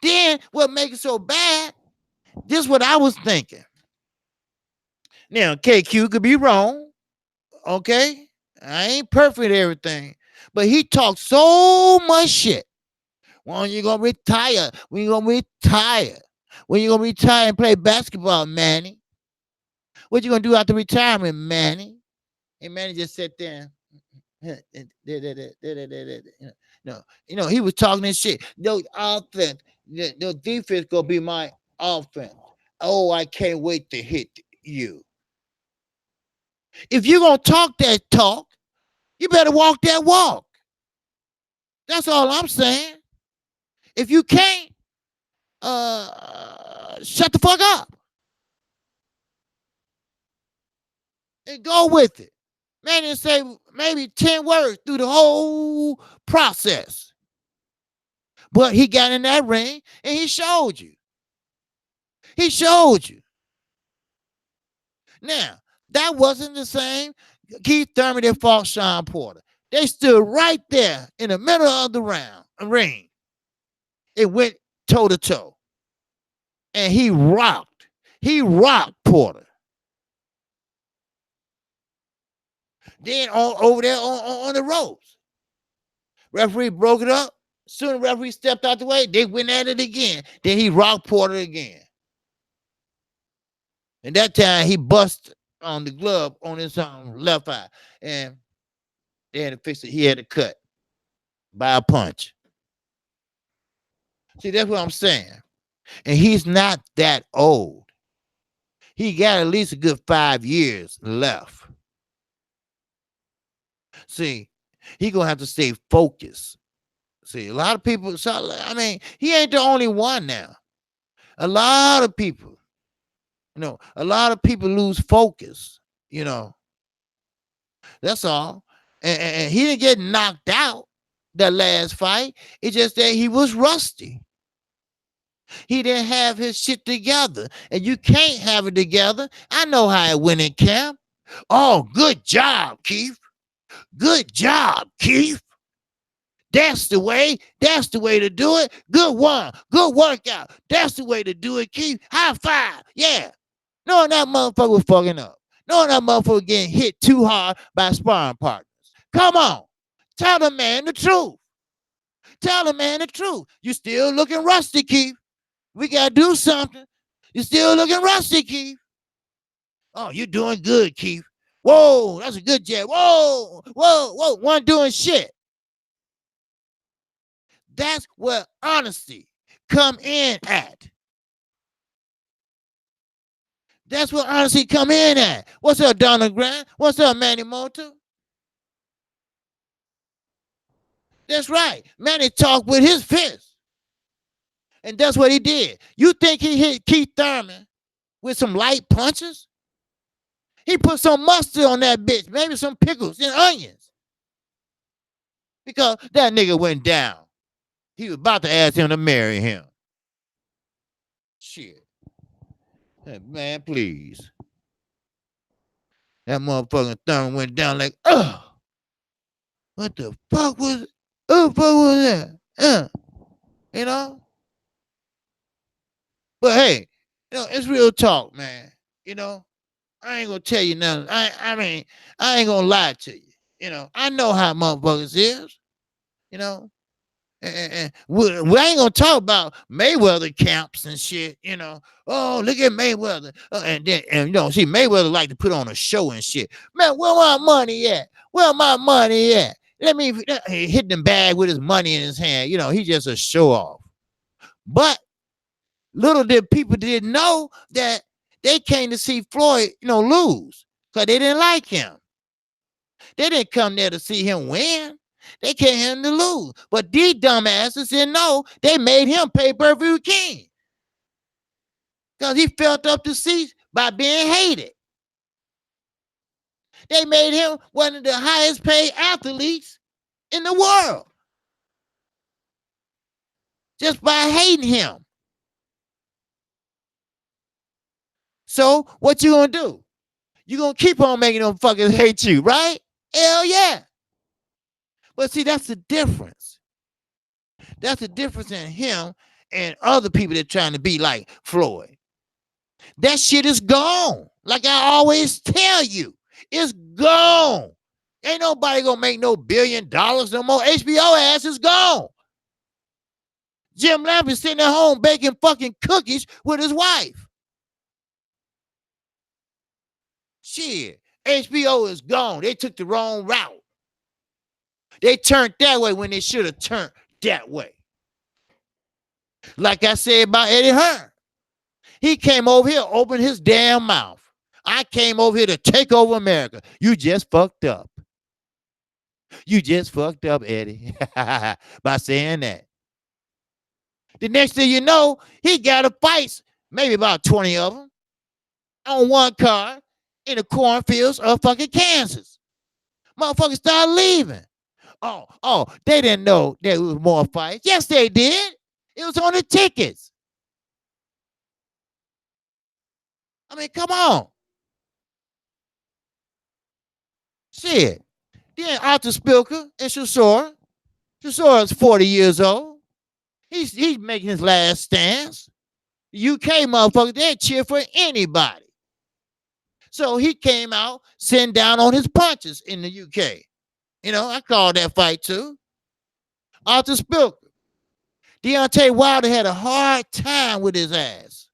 Then what makes it so bad, this is what I was thinking. Now, KQ could be wrong. Okay? I ain't perfect at everything. But he talked so much shit. When you gonna retire? When you gonna retire? When you gonna retire and play basketball, Manny? What you gonna do after retirement, Manny? And Manny just sat there. No, he was talking this shit. No offense, no defense gonna be my offense. Oh, I can't wait to hit you. If you gonna talk that talk, you better walk that walk. That's all I'm saying. If you can't, shut the fuck up and go with it. Man didn't say maybe 10 words through the whole process. But he got in that ring and he showed you. He showed you. Now, that wasn't the same Keith Thurman that fought Sean Porter. They stood right there in the middle of the ring. It went toe to toe. And he rocked. He rocked Porter. Then over there on the ropes, referee broke it up. Soon the referee stepped out the way. They went at it again. Then he rocked Porter again. And that time he busted on the glove on his left eye. And they had to fix it. He had to cut by a punch. See, that's what I'm saying. And he's not that old. He got at least a good 5 years left. See, he gonna have to stay focused. See, a lot of people, I mean, he ain't the only one now. A lot of people, a lot of people lose focus, That's all. And he didn't get knocked out that last fight. It's just that he was rusty. He didn't have his shit together. And you can't have it together. I know how it went in camp. Oh, good job, Keith. Good job, Keith. That's the way. That's the way to do it. Good one. Good workout. That's the way to do it, Keith. High five. Yeah. Knowing that motherfucker was fucking up. Knowing that motherfucker getting hit too hard by sparring partners. Come on. Tell the man the truth. Tell the man the truth. You still looking rusty, Keith. We got to do something. You still looking rusty, Keith. Oh, you're doing good, Keith. Whoa, that's a good jab. Whoa, whoa, whoa. One doing shit. That's where honesty come in at. That's where honesty come in at. What's up, Donald Grant? What's up, Manny Moto? That's right. Manny talked with his fist. And that's what he did. You think he hit Keith Thurman with some light punches? He put some mustard on that bitch, maybe some pickles and onions. Because that nigga went down. He was about to ask him to marry him. Shit. Hey, man, please. That motherfucking Thurman went down like, what the fuck was it? What the fuck was that? You know? But hey, it's real talk, man. I ain't gonna tell you nothing. I mean, I ain't gonna lie to you. I know how motherfuckers is. And we ain't gonna talk about Mayweather camps and shit. Oh, look at Mayweather. And see, Mayweather like to put on a show and shit. Man, where my money at? Where my money at? Let me hit the bag with his money in his hand. He just a show off. But little did people didn't know that they came to see Floyd, lose because they didn't like him. They didn't come there to see him win. They came here to lose. But these dumbasses didn't know they made him pay-per-view king because he felt up the seats by being hated. They made him one of the highest paid athletes in the world just by hating him. So what you gonna do? You gonna keep on making them fuckers hate you, right? Hell yeah. But see, that's the difference. That's the difference in him and other people that are trying to be like Floyd. That shit is gone. Like I always tell you, It's gone. Ain't nobody gonna make no $1 billion no more. HBO ass is gone. Jim Lamp is sitting at home baking fucking cookies with his wife. Shit. HBO is gone. They took the wrong route. They turned that way when they should have turned that way. Like I said about Eddie Hearn. He came over here, opened his damn mouth. I came over here to take over America. You just fucked up. You just fucked up, Eddie, by saying that. The next thing you know, he got a fight, maybe about 20 of them, on one car in the cornfields of fucking Kansas. Motherfuckers started leaving. They didn't know there was more fights. Yes, they did. It was on the tickets. I mean, come on. Shit. Then Arthur Spilker and Chisora. Chisora is 40 years old. He's making his last stance. The UK motherfuckers, they cheer for anybody. So he came out sitting down on his punches in the UK. You know, I called that fight too. Arthur Spilker. Deontay Wilder had a hard time with his ass.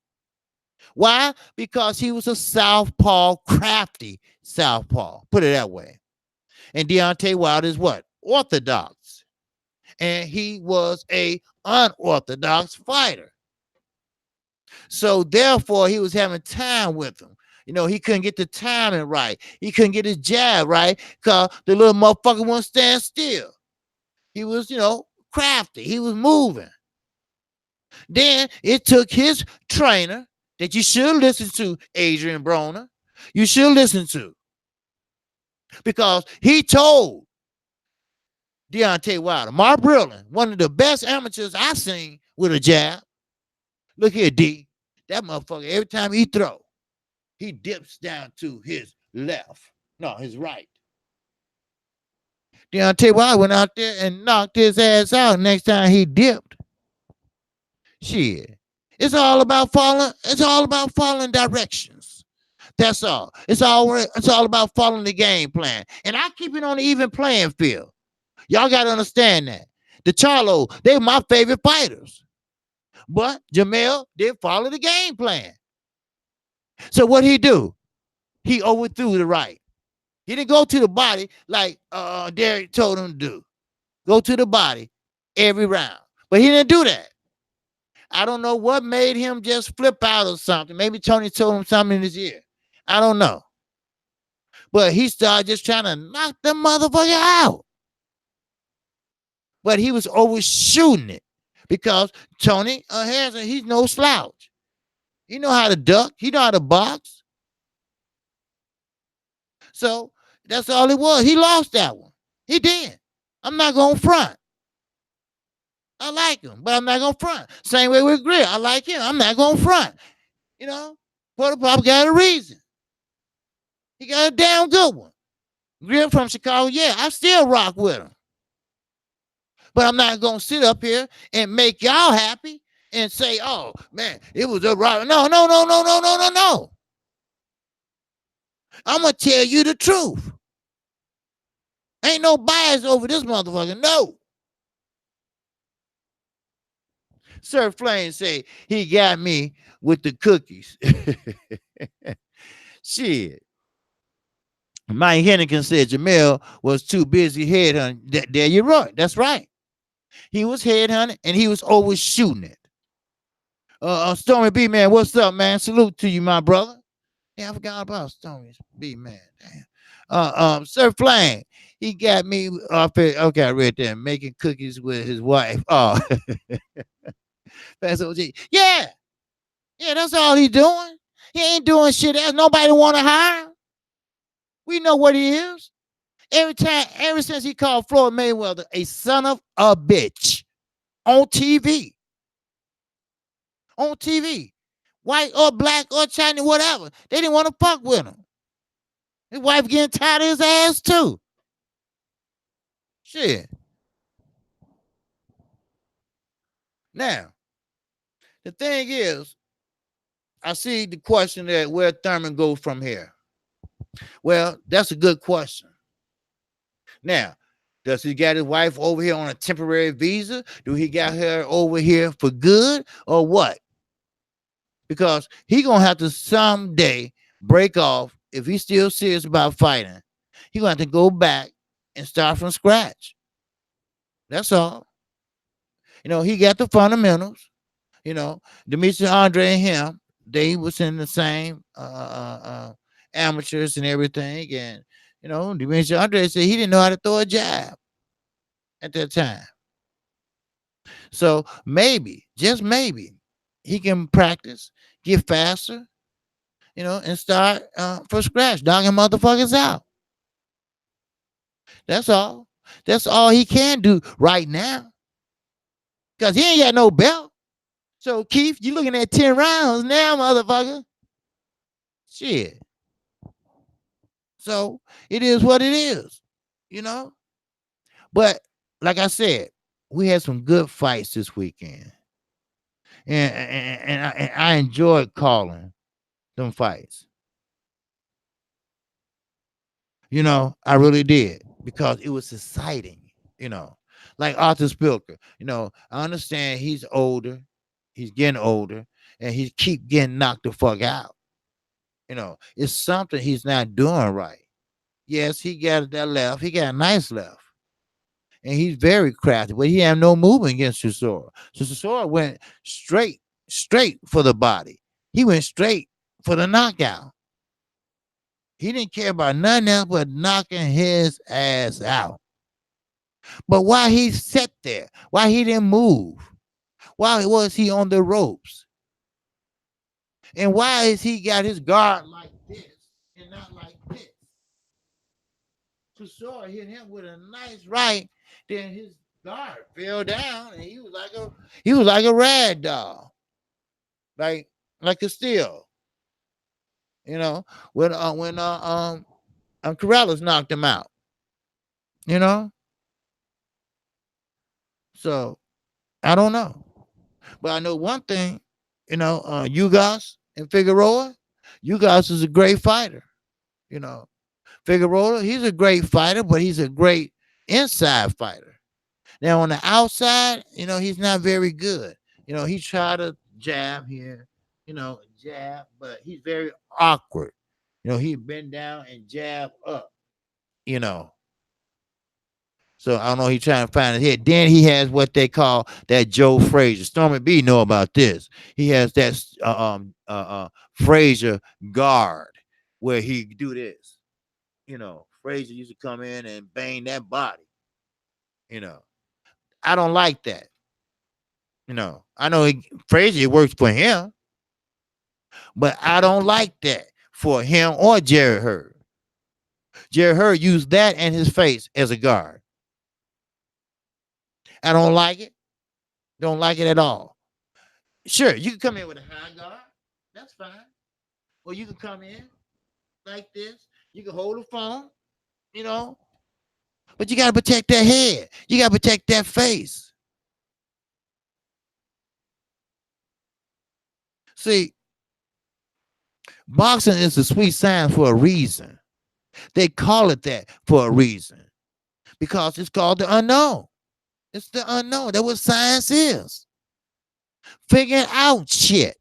Why? Because he was a southpaw, crafty southpaw. Put it that way. And Deontay Wilder is what? Orthodox. And he was a unorthodox fighter. So therefore, he was having time with him. You know, he couldn't get the timing right. He couldn't get his jab right because the little motherfucker wouldn't stand still. He was, you know, crafty. He was moving. Then it took his trainer that you should listen to, Adrian Broner. You should listen to. Because he told Deontay Wilder, Mark Brillin, one of the best amateurs I've seen with a jab. Look here, D. That motherfucker, every time he throw, he dips down to his left. No, his right. Deontay Wilder went out there and knocked his ass out next time he dipped. Shit. It's all about following directions. That's all. It's all about following the game plan. And I keep it on the even playing field. Y'all got to understand that. The Charlo, they were my favorite fighters. But Jamel didn't follow the game plan. So what he do? He overthrew the right. He didn't go to the body like Derek told him to do. Go to the body every round. But he didn't do that. I don't know what made him just flip out or something. Maybe Tony told him something in his ear. I don't know. But he started just trying to knock the motherfucker out. But he was overshooting it because Tony Hanson, he's no slouch. He know how to duck. He know how to box. So that's all it was. He lost that one. He did. I'm not going to front. I like him, but I'm not going to front. Same way with Greer. I like him. I'm not going to front. You know, Porter Pop got a reason. He got a damn good one. Greer from Chicago, yeah, I still rock with him. But I'm not going to sit up here and make y'all happy and say, oh, man, it was a rock. No. I'm going to tell you the truth. Ain't no bias over this motherfucker. No. Sir Flame say he got me with the cookies. Shit. Mike Hennigan said Jamel was too busy headhunting. There you're right. That's right. He was headhunting and he was overshooting it. Stormy B, man, what's up, man? Salute to you, my brother. Yeah, I forgot about Stormy B, man. Damn. Sir Flame, he got me off it. Okay, I read that. Making cookies with his wife. Oh. Yeah. Yeah, that's all he doing. He ain't doing shit else. Nobody want to hire him. We know what he is. Ever since he called Floyd Mayweather a son of a bitch on TV. On TV. White or black or Chinese, whatever. They didn't want to fuck with him. His wife getting tired of his ass too. Shit. Now, the thing is, I see the question that where Thurman goes from here. Well, that's a good question. Now, does he got his wife over here on a temporary visa? Do he got her over here for good or what? Because he gonna have to someday break off if he's still serious about fighting. He gonna have to go back and start from scratch. That's all. He got the fundamentals. Demetrius Andre and him, they was in the same amateurs and everything. And Demetrius Andre said he didn't know how to throw a jab at that time. So maybe, just maybe, he can practice, get faster, and start from scratch, dogging motherfuckers out. That's all. That's all he can do right now. Because he ain't got no belt. So, Keith, you looking at 10 rounds now, motherfucker. Shit. So, it is what it is, you know? But, like I said, we had some good fights this weekend. And I enjoyed calling them fights. I really did because it was exciting, like Arthur Spilker. I understand he's older, he's getting older, and he keep getting knocked the fuck out. It's something he's not doing right. Yes, he got that left, he got a nice left, and he's very crafty, but he had no movement against Chisora. So Chisora went straight for the body. He went straight for the knockout. He didn't care about nothing else but knocking his ass out. But why he sat there? Why he didn't move? Why was he on the ropes? And why is he got his guard like this and not like this? Chisora hit him with a nice right, then his guard fell down, and he was like a rag doll, like a steel. When Corrales knocked him out. You know, so I don't know, but I know one thing. Ugas and Figueroa. Ugas is a great fighter. Figueroa, he's a great fighter, but he's a great inside fighter. Now on the outside, he's not very good. He tried to jab here, jab, but he's very awkward. He bend down and jab up. You know, So I don't know. He's trying to find his head. Then he has what they call that Joe Frazier. Stormy B know about this. He has that Frazier guard where he do this. Frazier used to come in and bang that body. I don't like that. I know Frazier works for him, but I don't like that for him or Jerry Hurd. Jerry Hurd used that and his face as a guard. I don't like it. Don't like it at all. Sure, you can come in with a high guard. That's fine. Or you can come in like this. You can hold the phone, but you got to protect that head. You got to protect that face. See, boxing is a sweet science for a reason. They call it that for a reason because it's called the unknown. It's the unknown. That's what science is. Figuring out shit.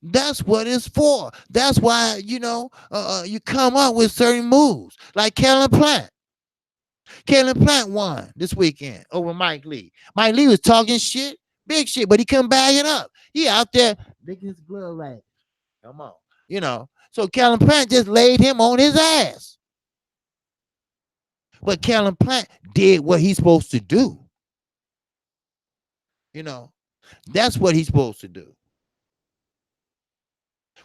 That's what it's for. That's why, you come up with certain moves. Like Kellen Plant. Kellen Plant won this weekend over Mike Lee. Mike Lee was talking shit, big shit, but he couldn't bag it up. He out there making his glove like, come on. So Kellen Plant just laid him on his ass. But Kellen Plant did what he's supposed to do. That's what he's supposed to do.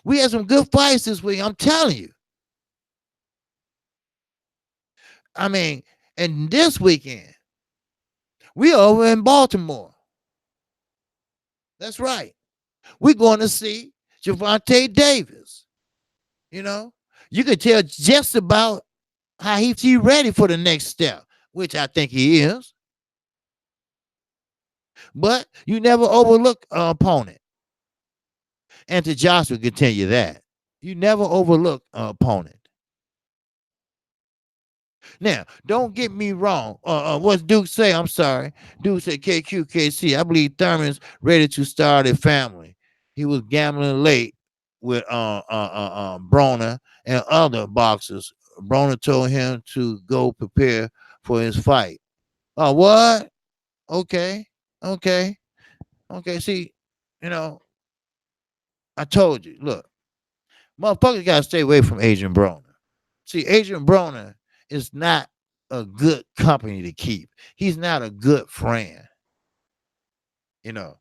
We had some good fights this week, I'm telling you. I mean, and this weekend, we over in Baltimore. That's right. We're going to see Gervonta Davis. You can tell just about how he's ready for the next step, which I think he is. But you never overlook an opponent. Anthony Joshua can tell you that. You never overlook an opponent. Now, don't get me wrong. What's Duke say? I'm sorry. Duke said Kqkc. I believe Thurman's ready to start a family. He was gambling late with Broner and other boxers. Broner told him to go prepare for his fight. Oh, what? Okay, okay, okay. See, you know, I told you. Look, motherfuckers gotta stay away from Adrian Broner. See, Adrian Broner is not a good company to keep. He's not a good friend. You know,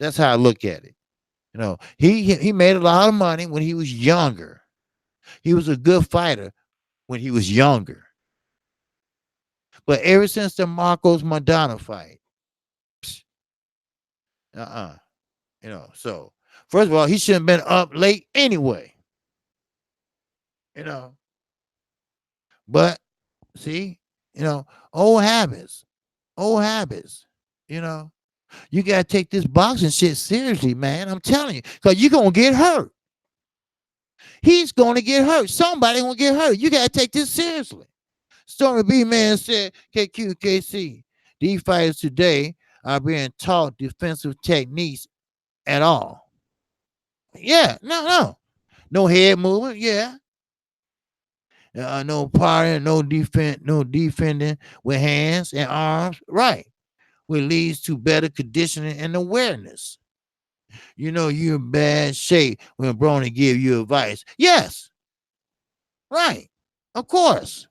that's how I look at it. You know, he made a lot of money when he was younger. He was a good fighter when he was younger. But ever since the Marcos Madonna fight, uh-uh. You know, so first of all, he shouldn't have been up late anyway. You know, but see, old habits, old habits. You know, you gotta take this boxing shit seriously, man. I'm telling you, because you're gonna get hurt. He's gonna get hurt. Somebody gonna get hurt. You gotta take this seriously. Stormy B Man said, Kqkc, these fighters today are being taught defensive techniques at all. Yeah, no head movement. Yeah, no parting, no defending with hands and arms. Right, which leads to better conditioning and awareness. You know you're in bad shape when Brony give you advice. Yes, right, of course.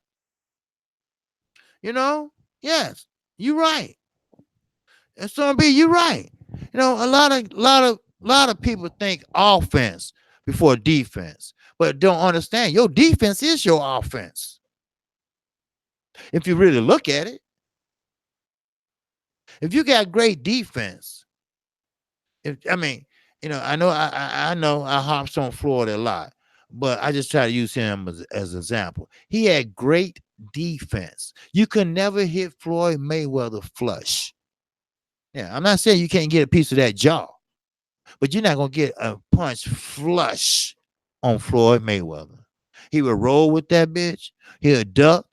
You know, yes, you're right. And Storm B, you're right. You know, a lot of people think offense before defense, but don't understand your defense is your offense. If you really look at it, if you got great defense, I mean, I know I know I hops on Florida a lot, but I just try to use him as an example. He had great defense. You could never hit Floyd Mayweather flush. Yeah, I'm not saying you can't get a piece of that jaw, but you're not gonna get a punch flush on Floyd Mayweather. He would roll with that bitch. He'll duck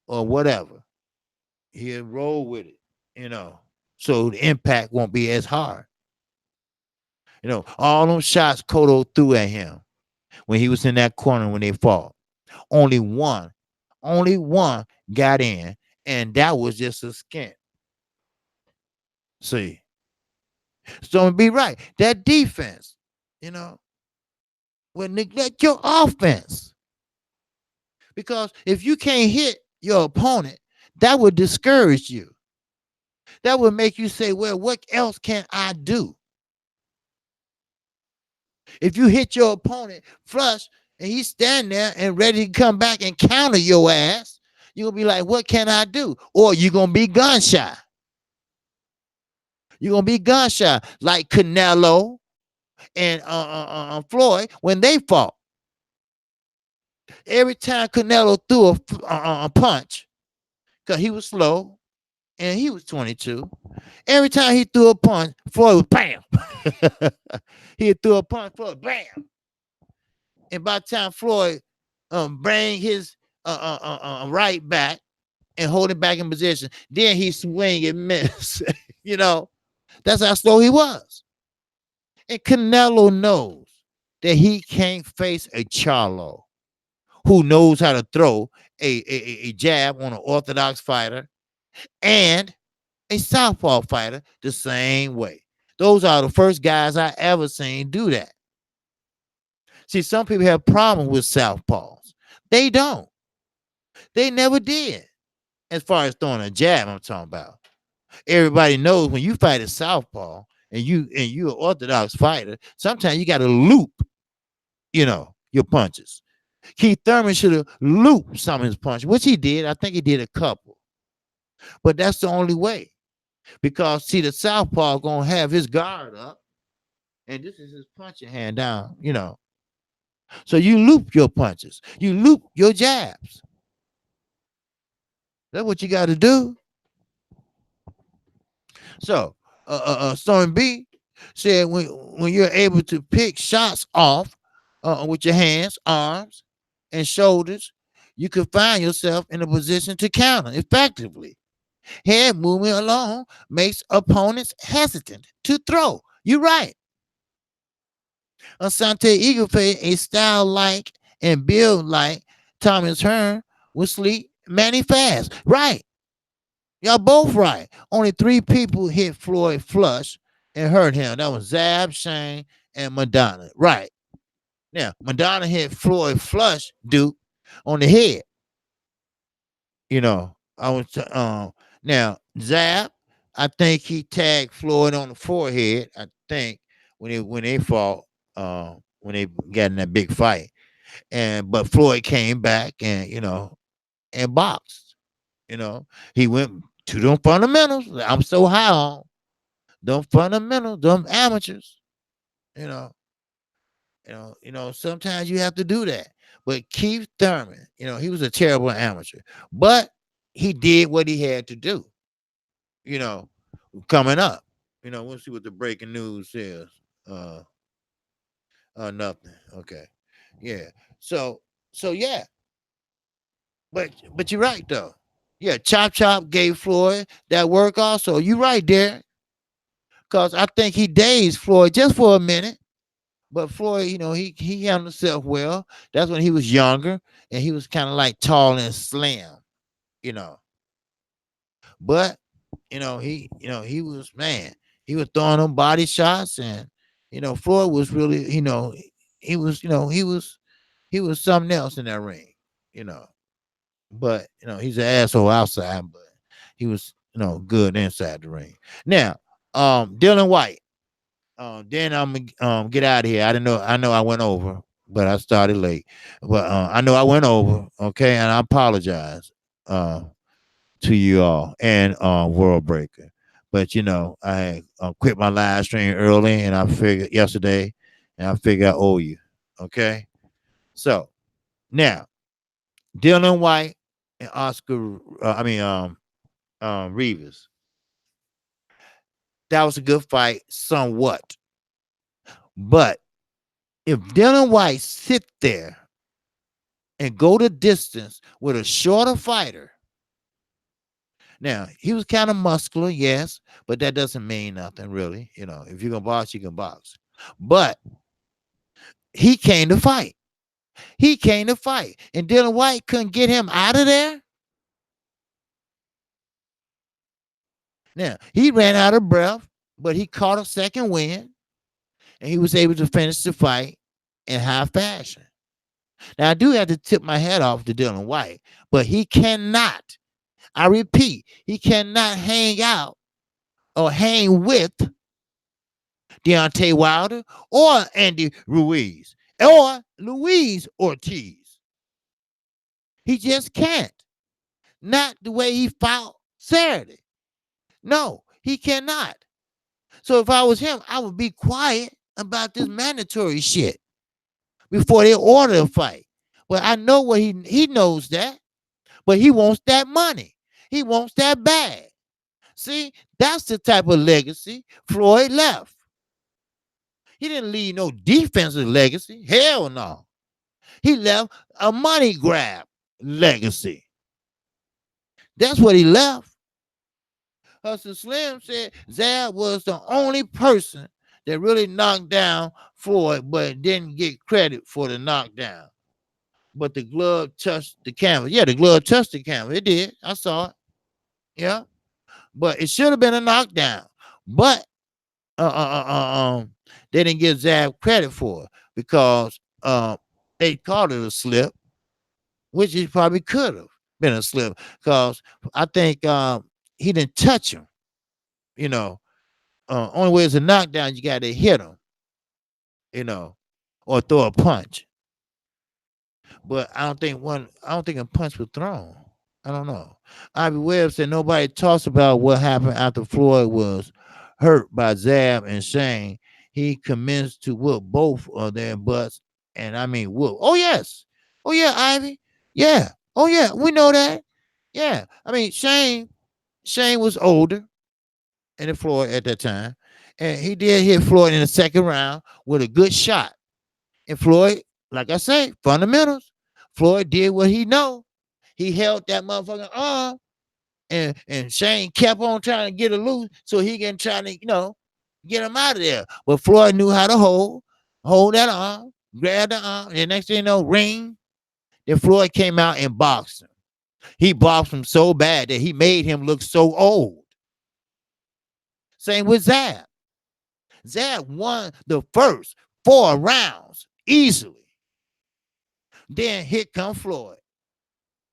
or whatever. He'll roll with it, so the impact won't be as hard. All them shots Cotto threw at him when he was in that corner when they fought. Only one, only one got in, and that was just a skint. See, so be right. That defense, will neglect your offense. Because if you can't hit your opponent, that would discourage you. That would make you say, well, what else can I do? If you hit your opponent flush and he's standing there and ready to come back and counter your ass, you're going to be like, what can I do? Or you're going to be gun shy. You're going to be gun shy like Canelo and Floyd when they fought. Every time Canelo threw a punch, because he was slow and he was 22, every time he threw a punch, Floyd was bam. He threw a punch, Floyd, bam. And by the time Floyd bring his right back and hold it back in position, then he swing and miss. That's how slow he was. And Canelo knows that he can't face a Charlo who knows how to throw a jab on an orthodox fighter and a southpaw fighter the same way. Those are the first guys I ever seen do that. See, some people have problems with southpaws. They don't. They never did. As far as throwing a jab, I'm talking about. Everybody knows when you fight a southpaw and you're an orthodox fighter, sometimes you got to loop, your punches. Keith Thurman should have looped some of his punches, which he did. I think he did a couple. But that's the only way. Because, see, the southpaw going to have his guard up, and this is his punching hand down, So you loop your punches. You loop your jabs. That's what you got to do. So, Storm B said when you're able to pick shots off with your hands, arms, and shoulders, you could find yourself in a position to counter effectively. Head movement alone makes opponents hesitant to throw. You're right. Asante Eagleface, a style like and build like Thomas Hearn, will sleep Manny Fast. Right. Y'all both right. Only three people hit Floyd flush and hurt him. That was Zab, Shane, and Madonna. Right. Now, Madonna hit Floyd flush, Duke, on the head. You know, I was now Zab, I think he tagged Floyd on the forehead. I think when they fought, when they got in that big fight, and but Floyd came back and and boxed. You know, he went to them fundamentals. I'm so high on them fundamentals, them amateurs. You know, sometimes you have to do that. But Keith Thurman, he was a terrible amateur, but he did what he had to do. You know, coming up. We'll see what the breaking news is. Uh, Nothing. Okay, yeah. So, yeah. But you're right though. Yeah, Chop Chop gave Floyd that work also. You're right there. Cause I think he dazed Floyd just for a minute. But Floyd, he handled himself well. That's when he was younger and he was kind of like tall and slim, you know. But he was man. He was throwing them body shots, and Floyd was really, he was, he was something else in that ring, you know. But he's an asshole outside, but he was, good inside the ring. Now, Dylan White. Then I'm gonna get out of here. I didn't know. I know I went over, but I started late. But I know I went over. Okay, and I apologize to you all and World Breaker. But I had quit my live stream early, and I figured yesterday, and I figured I owe you. Okay, so now Dylan White and Oscar. Rivas. That was a good fight, somewhat. But if Dylan White sit there and go the distance with a shorter fighter, now he was kind of muscular, yes, but that doesn't mean nothing really. If you can box, you can box. But he came to fight. He came to fight, and Dylan White couldn't get him out of there. Now he ran out of breath, but he caught a second win, and he was able to finish the fight in high fashion. Now I do have to tip my hat off to Dylan White, but he cannot. I repeat, he cannot hang out or hang with Deontay Wilder or Andy Ruiz or Luis Ortiz. He just can't. Not the way he fought Saturday. No, he cannot. So if I was him, I would be quiet about this mandatory shit before they order a fight. But I know what he knows that, but he wants that money. He wants that bag. See, that's the type of legacy Floyd left. He didn't leave no defensive legacy. Hell no. He left a money grab legacy. That's what he left. Hudson Slim said Zab was the only person that really knocked down Floyd, but didn't get credit for the knockdown. But the glove touched the canvas. Yeah, the glove touched the canvas. It did. I saw it. Yeah. But it should have been a knockdown. But they didn't give Zab credit for it because they called it a slip, which it probably could have been a slip because I think he didn't touch him. Only way it's a knockdown, you got to hit him, or throw a punch. But I don't think a punch was thrown. I don't know. Ivy Webb said nobody talks about what happened after Floyd was hurt by Zab and Shane. He commenced to whoop both of their butts, and I mean whoop. Oh yes. Oh yeah, Ivy. Yeah. Oh yeah, we know that. Yeah. I mean Shane was older than Floyd at that time, and he did hit Floyd in the second round with a good shot. And Floyd like I say, fundamentals. Floyd did what he know. He held that motherfucking arm, and Shane kept on trying to get it loose so he can try to, get him out of there. But Floyd knew how to hold that arm, grab the arm, and the next thing you know, ring. Then Floyd came out and boxed him. He boxed him so bad that he made him look so old. Same with Zab. Zab won the first 4 rounds easily. Then here come Floyd,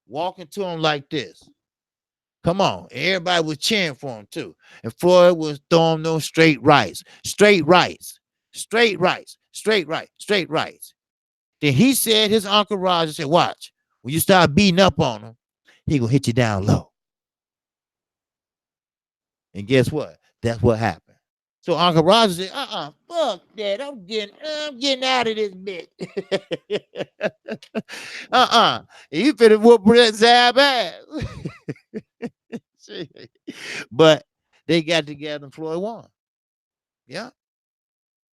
walking to him like this. Come on. And everybody was cheering for him too. And Floyd was throwing those straight rights, straight rights, straight rights, straight right, straight rights. Then he said, his Uncle Roger said, watch, when you start beating up on him, he gonna hit you down low. And guess what? That's what happened. So Uncle Roger said, fuck that. I'm getting out of this bitch. You finna whoop that Zab ass. But they got together and Floyd won. Yeah.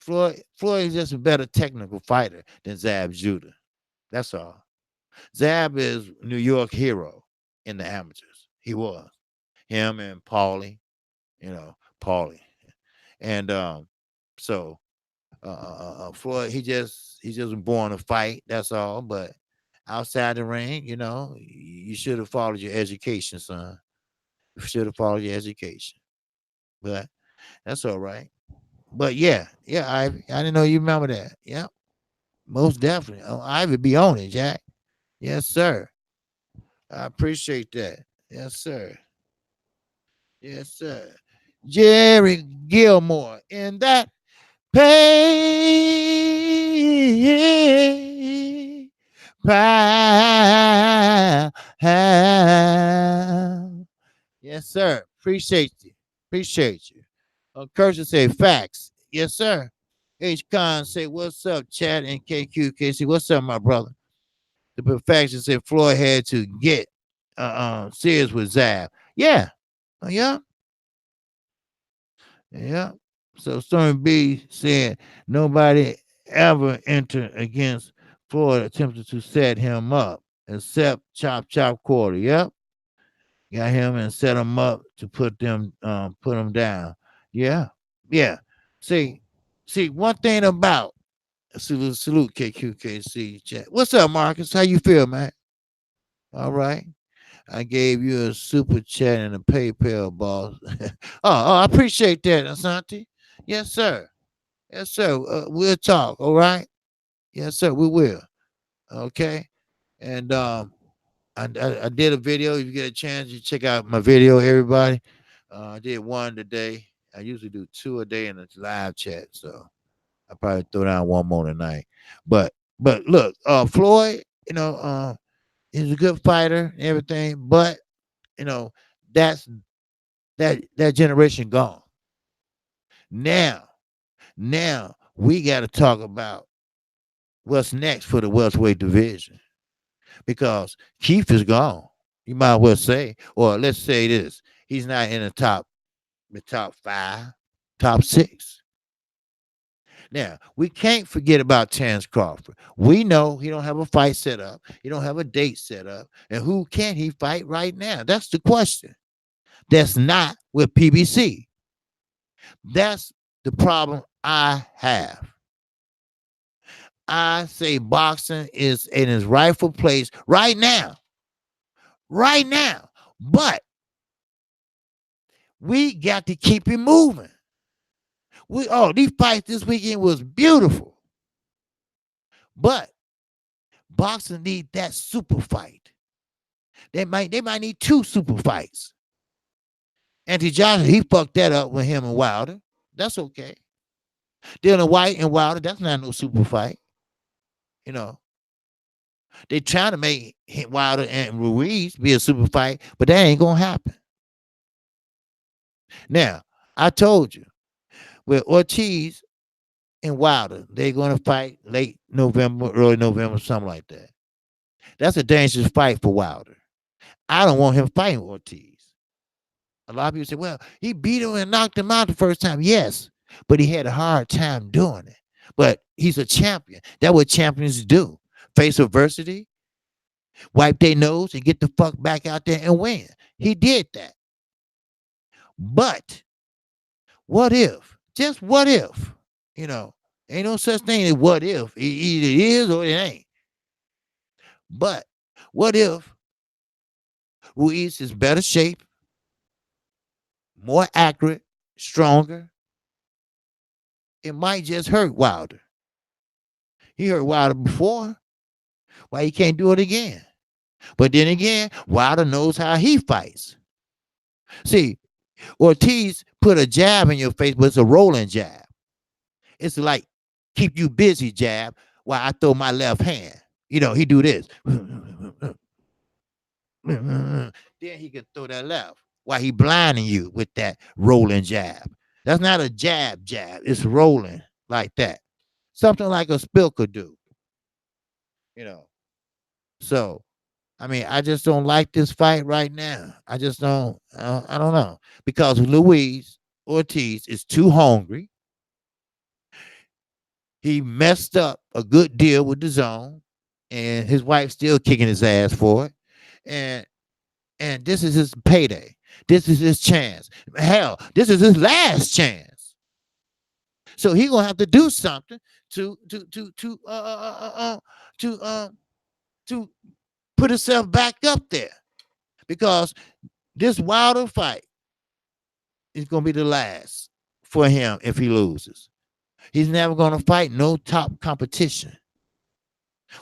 Floyd is just a better technical fighter than Zab Judah. That's all. Zab is New York hero in the amateurs. He was. Him and Paulie, Paulie. And so Floyd, he just was born to fight. That's all. But outside the ring, you should have followed your education, son. You should have followed your education. But that's all right. But yeah, I didn't know you remember that. Yeah, most definitely. Oh, Ivy be on it, Jack. Yes, sir. I appreciate that. Yes, sir. Yes, sir. Jerry Gilmore in that pay pal. Yes, sir. Appreciate you. Appreciate you. Kqkc say facts. Yes, sir. H. Khan say, what's up, Chad and Kqkc? What's up, my brother? The perfection said Floyd had to get serious with Zab. Yeah. Yeah. Yeah. So Stormy B said nobody ever entered against Floyd attempted to set him up except Chop Quarter. Yep. Got him and set him up to put him down. Yeah. Yeah. See, one thing about salute Kqkc chat. What's up, Marcus? How you feel, man? All right. I gave you a super chat and a PayPal, boss. I appreciate that, Asante. Yes, sir. Yes, sir. We'll talk. All right. Yes, sir. We will. Okay. And I did a video. If you get a chance, you check out my video, everybody. I did one today. I usually do 2 a day in the live chat, so I probably throw down one more tonight. But look, Floyd, he's a good fighter and everything, but that's that generation gone. Now we got to talk about what's next for the welterweight division because Keith is gone. You might well say, or let's say this: he's not in the top 5, top 6. Now, we can't forget about Terrence Crawford. We know he don't have a fight set up. He don't have a date set up. And who can he fight right now? That's the question. That's not with PBC. That's the problem I have. I say boxing is in its rightful place right now. Right now. But we got to keep it moving. These fights this weekend was beautiful. But boxing need that super fight. They might need 2 super fights. Anthony Johnson, he fucked that up with him and Wilder. That's okay. Dylan White and Wilder, that's not no super fight. They trying to make Wilder and Ruiz be a super fight, but that ain't gonna happen. Now, I told you, with Ortiz and Wilder, they're gonna fight late November, early November, something like that. That's a dangerous fight for Wilder. I don't want him fighting Ortiz. A lot of people say, well, he beat him and knocked him out the first time. Yes, but he had a hard time doing it But he's a champion. That's what champions do. Face adversity, wipe their nose, and get the fuck back out there and win. He did that. But what if? Just what if? You know, ain't no such thing as what if. It either is or it ain't. But what if Ruiz is better shape, more accurate, stronger? It might just hurt Wilder. He hurt Wilder before. Why he can't do it again? But then again, Wilder knows how he fights. See, Ortiz put a jab in your face, but it's a rolling jab. It's like keep you busy jab while I throw my left hand. You know, he do this. Then he can throw that left while he blinding you with that rolling jab. That's not a jab. It's rolling like that. Something like a spill could do. You know. So, I mean, I just don't like this fight right now. I just don't. I don't know because Luis Ortiz is too hungry. He messed up a good deal with the zone, and his wife's still kicking his ass for it. And this is his payday. This is his chance. Hell, this is his last chance. So he gonna have to do something to put himself back up there because this Wilder fight is gonna be the last for him if he loses. He's never gonna fight no top competition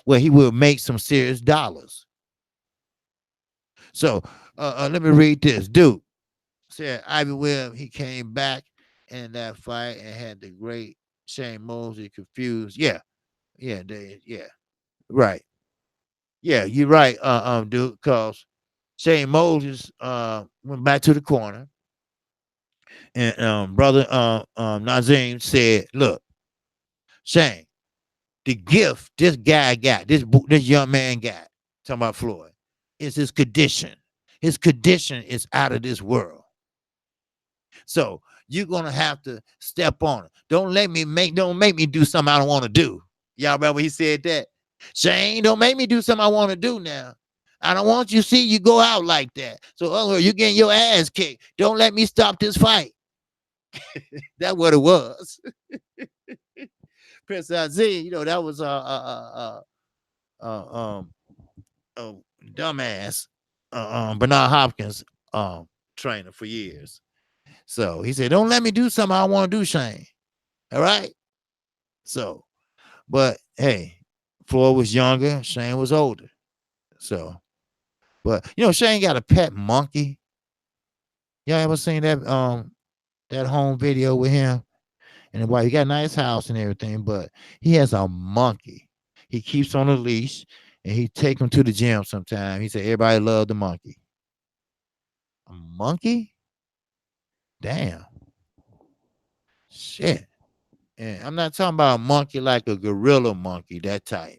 where he will make some serious dollars. So let me read this. Duke said Ivy Williams, he came back in that fight and had the great Shane Mosley confused. Yeah, right. Yeah, you're right, Duke, because Shane Moses went back to the corner and brother Nazim said, look, Shane, the gift this guy got, this young man got, talking about Floyd, is his condition. His condition is out of this world. So you're gonna have to step on it. Don't make me do something I don't want to do. Y'all remember he said that? Shane, don't make me do something I want to do now. I don't want you to see you go out like that. So you're getting your ass kicked. Don't let me stop this fight. That's what it was. Prince Aziz, you know, that was dumbass Bernard Hopkins trainer for years. So he said, don't let me do something I want to do, Shane. All right. So, but hey, Floyd was younger, Shane was older. So, but you know, Shane got a pet monkey. Y'all ever seen that home video with him? And why he got a nice house and everything, but he has a monkey. He keeps on a leash and he take him to the gym sometime. He said everybody love the monkey. A monkey? Damn. Shit. And I'm not talking about a monkey like a gorilla monkey, that type.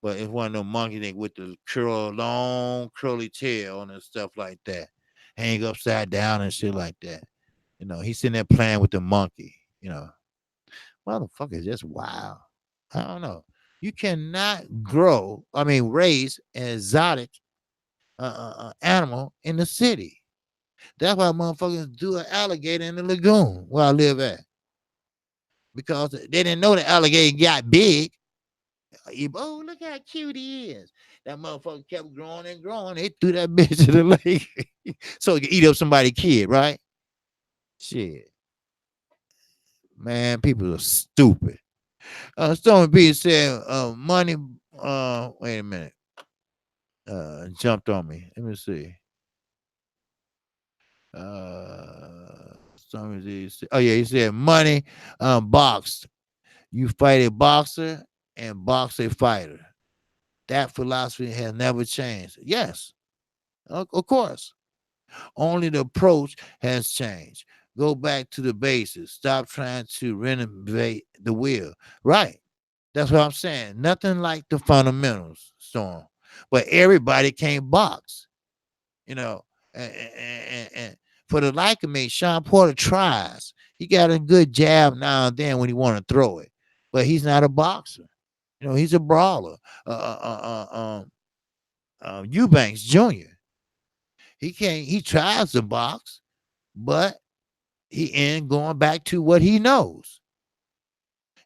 But it's one of them monkeys with the long curly tail and stuff like that. Hang upside down and shit like that. You know, he's sitting there playing with the monkey, you know. Motherfucker is just wild. I don't know. You cannot raise an exotic animal in the city. That's why motherfuckers do an alligator in the lagoon where I live at. Because they didn't know the alligator got big. Oh, look how cute he is. That motherfucker kept growing and growing. They threw that bitch in the lake. So he could eat up somebody's kid, right? Shit. Man, people are stupid. Stormy B said, money, wait a minute. Jumped on me. Let me see. Stormy B said, oh yeah, he said money, boxed. You fight a boxer and box a fighter. That philosophy has never changed. Yes, of course. Only the approach has changed. Go back to the basics. Stop trying to renovate the wheel. Right. That's what I'm saying. Nothing like the fundamentals, Storm. But everybody can't box, you know. And for the like of me, Sean Porter tries. He got a good jab now and then when he want to throw it. but he's not a boxer. He's a brawler. Eubanks Jr. He can't. He tries to box, but he ain't going back to what he knows.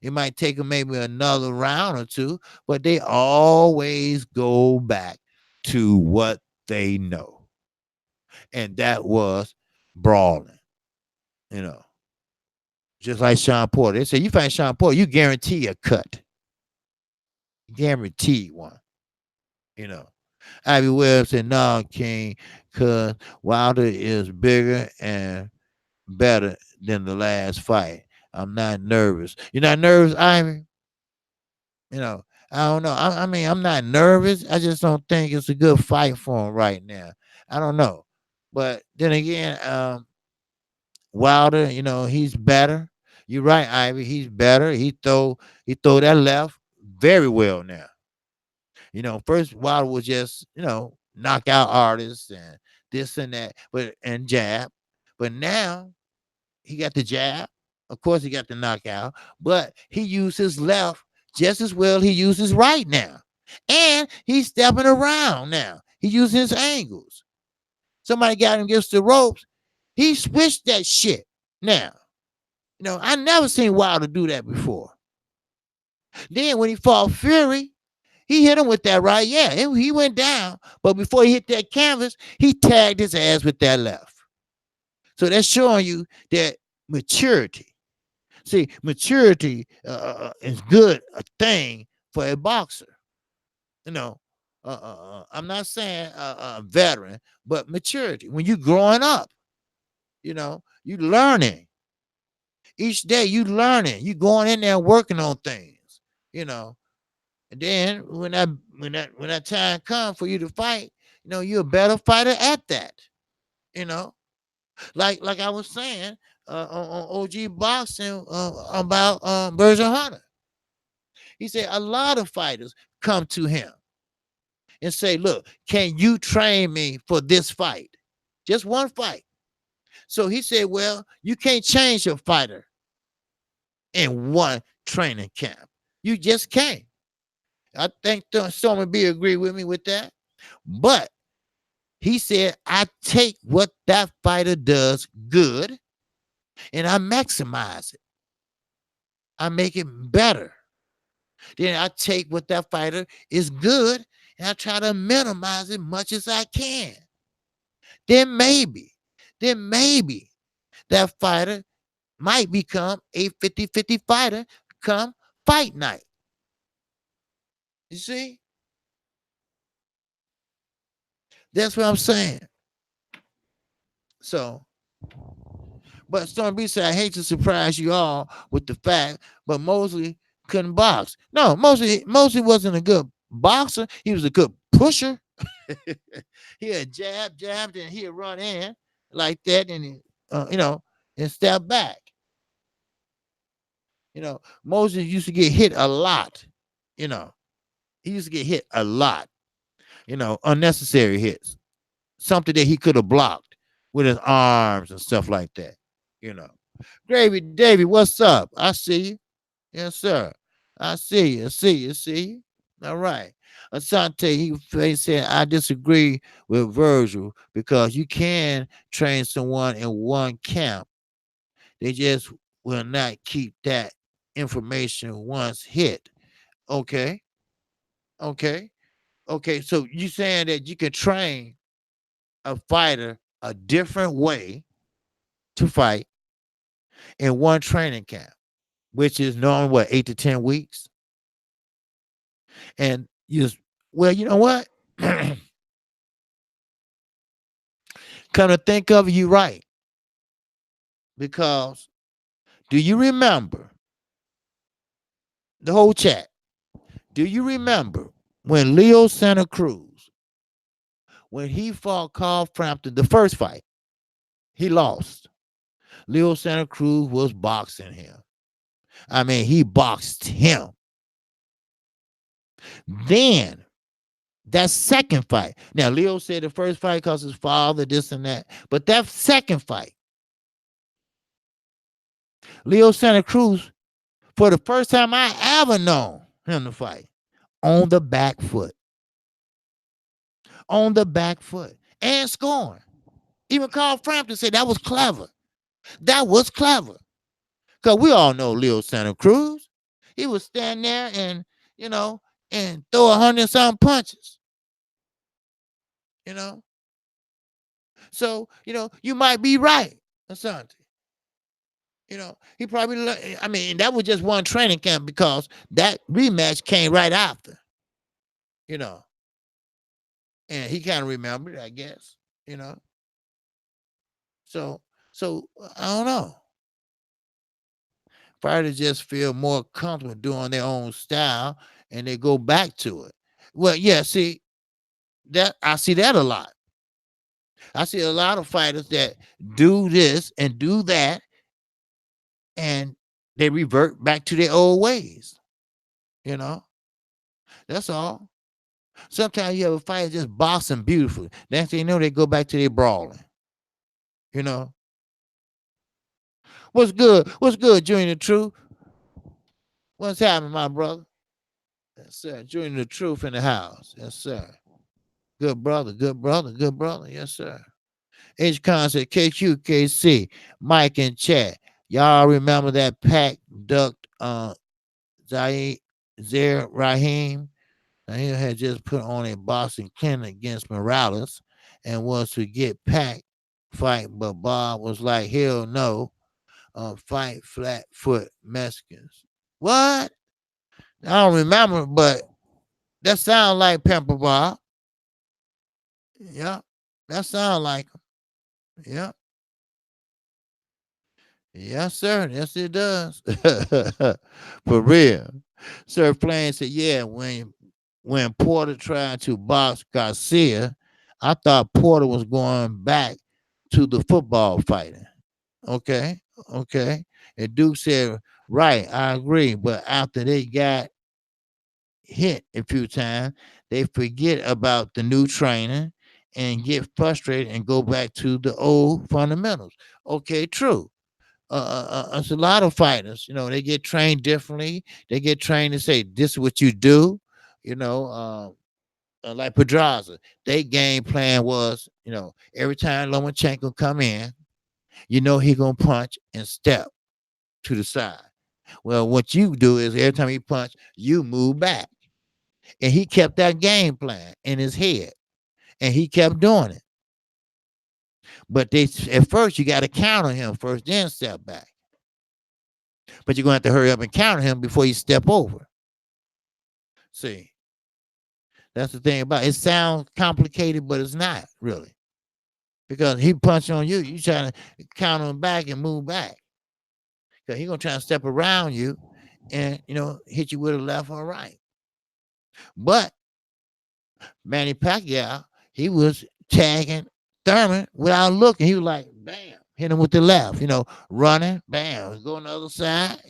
It might take him maybe another round or two, but they always go back to what they know, and that was brawling. You know, just like Sean Porter. They say you fight Sean Porter, you guarantee a cut, guaranteed one. You know, Ivy Webb said, "No, King, cause Wilder is bigger and better than the last fight. I'm not nervous. You're not nervous, Ivy? You know, I don't know. I mean, I'm not nervous. I just don't think it's a good fight for him right now. I don't know. But then again, Wilder, he's better. You're right, Ivy. He's better. He throw that left very well now. First Wilder was just, knockout artist and this and that, and jab. But now he got the jab. Of course, he got the knockout, but he used his left just as well he uses right now. And he's stepping around now. He using his angles. Somebody got him against the ropes. He switched that shit now. I never seen Wilder do that before. Then when he fought Fury, he hit him with that right. Yeah, he went down. But before he hit that canvas, he tagged his ass with that left. So that's showing you that maturity. See, maturity is good a thing for a boxer. I'm not saying a veteran, but maturity. When you're growing up, you learning. Each day you learning. You going in there working on things. And then when that time comes for you to fight, you're a better fighter at that. Like I was saying on OG Boxing about Berger Hunter. He said a lot of fighters come to him and say, "Look, can you train me for this fight? Just one fight." So he said, "Well, you can't change your fighter in one training camp. You just can't." I think Stormy B agree with me with that. But he said, "I take what that fighter does good and I maximize it. I make it better. Then I take what that fighter is good and I try to minimize it much as I can. Then maybe that fighter might become a 50-50 fighter come fight night." You see? That's what I'm saying. So, but Storm B said, "I hate to surprise you all with the fact, but Mosley couldn't box." No, Mosley wasn't a good boxer. He was a good pusher. He had jabbed, and he'd run in like that, and and step back. Mosley used to get hit a lot. He used to get hit a lot. Unnecessary hits, something that he could have blocked with his arms and stuff like that. Gravy Davy, what's up? I see you. Yes, sir. I see you. See you. All right. Asante, he said, "I disagree with Virgil because you can train someone in one camp. They just will not keep that information once hit." Okay. Okay. Okay. So you saying that you can train a fighter a different way to fight in one training camp, which is normally what, 8 to 10 weeks? And well, you know what? Come to think of it, you're right. Because do you remember the whole chat? Do you remember when Leo Santa Cruz, when he fought Carl Frampton, the first fight, he lost. Leo Santa Cruz was boxing him. I mean, he boxed him. Then that second fight. Now, Leo said the first fight because his father, this and that. But that second fight, Leo Santa Cruz For the first time I ever known him to fight on the back foot, and scoring. Even Carl Frampton said that was clever. That was clever. Because we all know Leo Santa Cruz. He would stand there and, you know, and throw 100-something punches, you know. So, you might be right, Asante. He probably, I mean, that was just one training camp because that rematch came right after, you know. And he kind of remembered, I guess, you know. So, I don't know. Fighters just feel more comfortable doing their own style and they go back to it. Well, yeah, see, that I see that a lot. I see a lot of fighters that do this and do that, and they revert back to their old ways. You know, that's all. Sometimes you have a fighter just boxing beautifully. Next thing you know, they go back to their brawling. You know, what's good? What's good, Junior the Truth? What's happening, my brother? Yes, sir. Junior the Truth in the house. Yes, sir. Good brother, good brother, good brother. Yes, sir. H Concert, Kqkc, Mike in chat. Y'all remember that Pac ducked Zaire Rahim? He had just put on a boxing clinic against Morales and was to get Pac fight, but Bob was like, hell no, fight flat foot Mexicans. What? I don't remember, but that sounds like Pamper Bob. Yeah, that sounds like him. Yeah. Yes, sir. Yes, it does. For real. Sir Flame said, yeah, when Porter tried to box Garcia, I thought Porter was going back to the football fighting. Okay. Okay. And Duke said, right, I agree. But after they got hit a few times, they forget about the new training and get frustrated and go back to the old fundamentals. Okay, true. It's a lot of fighters. They get trained differently. They get trained to say, "This is what you do." Like Pedraza, their game plan was, every time Lomachenko come in, he gonna punch and step to the side. Well, what you do is every time he punch, you move back, and he kept that game plan in his head, and he kept doing it. But at first you got to counter him first, then step back. But you're gonna have to hurry up and counter him before you step over. See, that's the thing about it. It sounds complicated, but it's not really. Because he punched on you, you trying to counter him back and move back. Because he's gonna try to step around you and hit you with a left or right. But Manny Pacquiao, he was tagging Thurman without looking. He was like, bam, hit him with the left, running, bam, go on the other side.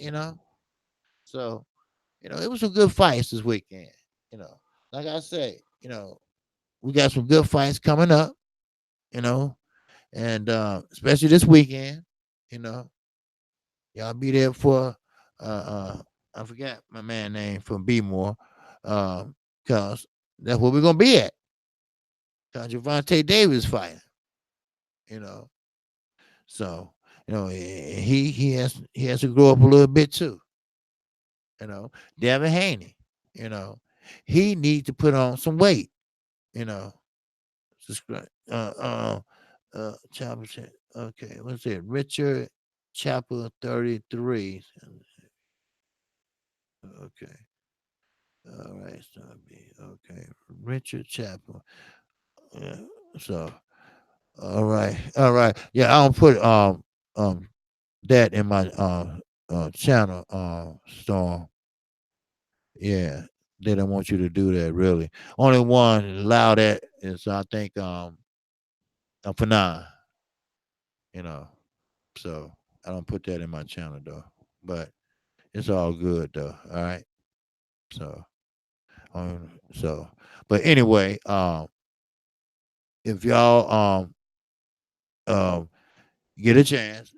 So, it was some good fights this weekend. Like I say, we got some good fights coming up, and especially this weekend, you know, y'all be there for I forgot my man name from B More, cause that's where we're gonna be at. Cause Javante Davis fighting, you know. So, he has to grow up a little bit too. Devin Haney, you know, he needs to put on some weight, you know. Subscribe. Chopper said, okay, what's it? Richard Chapel 33. Okay. All right, so okay. Richard Chapel. Yeah. So all right. All right. Yeah, I don't put that in my channel storm. Yeah. They don't want you to do that really. Only one allow that is I think for now, you know. So I don't put that in my channel though. But it's all good though. All right. So so but anyway, if y'all um get a chance,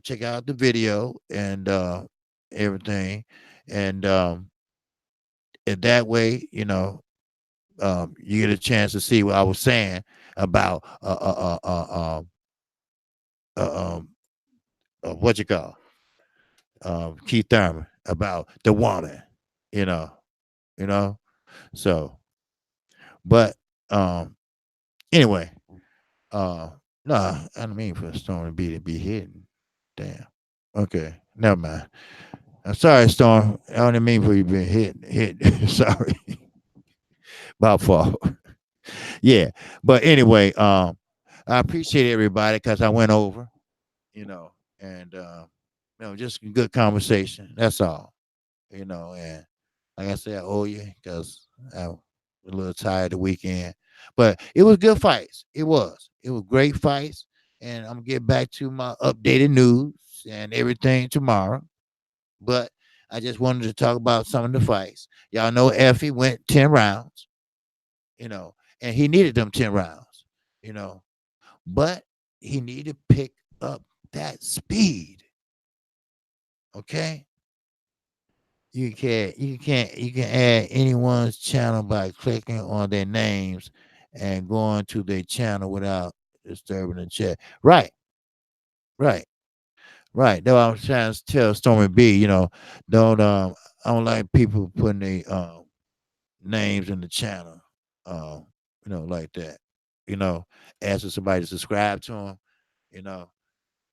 check out the video and everything, and in that way, you get a chance to see what I was saying about um, what you call Keith Thurman about the woman, you know, you know. So, but um, anyway, uh, no, I don't mean for Storm to be hidden. Damn. Okay, never mind. I'm sorry, Storm. I don't mean for you being hit. Sorry, my fault. Yeah, but anyway, I appreciate everybody because I went over, and just a good conversation. That's all, and like I said, I owe you because I was a little tired the weekend, but it was good fights. It was great fights, and I'm gonna get back to my updated news and everything tomorrow. But I just wanted to talk about some of the fights. Y'all know Effie went 10 rounds, and he needed them 10 rounds, you know, but he needed to pick up that speed. Okay, you can add anyone's channel by clicking on their names and going to their channel without disturbing the chat. Right, right, right. That's what I'm trying to tell Stormy B. Don't I don't like people putting their names in the channel, um, like that. You know, asking somebody to subscribe to them. You know,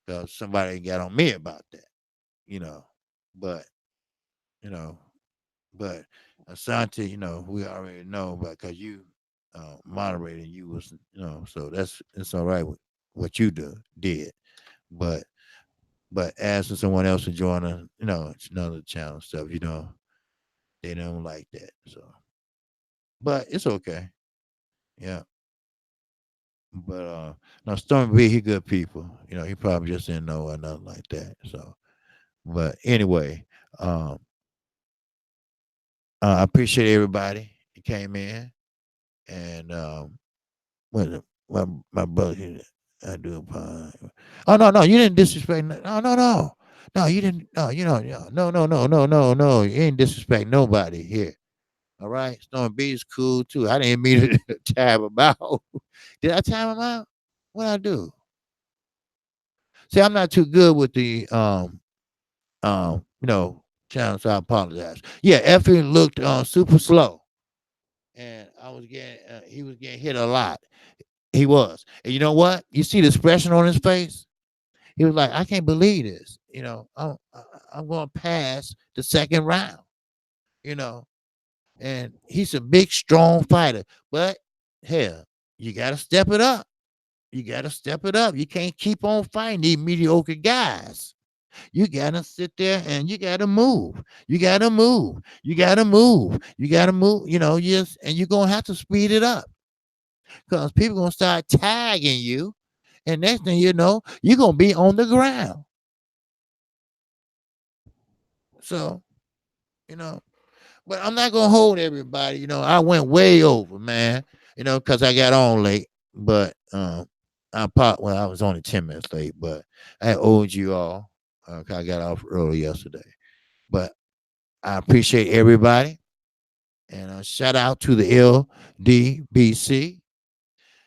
because somebody got on me about that. You know, but you know, but Asante, we already know, but because you moderated, you was, so it's all right with what you did, but asking someone else to join a, it's another channel stuff, they don't like that, so, but it's okay, yeah. But no, Stormy B, he good people. He probably just didn't know or nothing like that. So, but anyway, um, I appreciate everybody who came in, and my brother, I do apologize. Oh no, no, you didn't disrespect. No, no, no, no, you didn't. No, no, no, no, no, no, no. You ain't disrespect nobody here. All right, Storm B is cool too. I didn't mean to tab him out. Did I tab him out? What I do? See, I'm not too good with the channel, so I apologize. Yeah, Effie looked super slow, and he was getting hit a lot. He was, and you know what? You see the expression on his face. He was like, "I can't believe this." I'm going to pass the second round. You know, and he's a big, strong fighter, but hell, you got to step it up. You got to step it up. You can't keep on fighting these mediocre guys. You gotta sit there and you gotta move. You gotta move. You gotta move. You gotta move. Yes, and you're gonna have to speed it up because people gonna start tagging you, and next thing you know, you're gonna be on the ground. So, you know, but I'm not gonna hold everybody. I went way over, man. Because I got on late, but I was only 10 minutes late, but I owed you all. 'Cause I got off early yesterday, but I appreciate everybody. And shout out to the LDBC.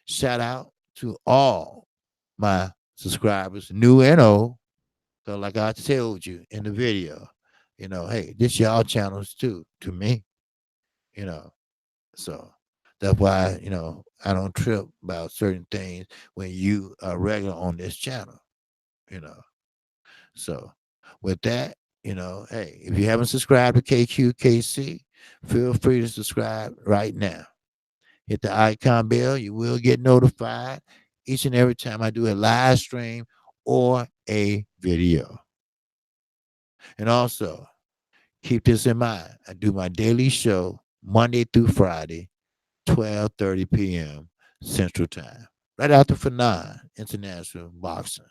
Shout out to all my subscribers, new and old. So, like I told you in the video, hey, this y'all channels too, to me, you know. So that's why, I don't trip about certain things when you are regular on this channel, you know. So with that, hey, if you haven't subscribed to Kqkc, feel free to subscribe right now. Hit the icon bell. You will get notified each and every time I do a live stream or a video. And also, keep this in mind. I do my daily show Monday through Friday, 12:30 p.m. Central Time. Right after Fanon International Boxing.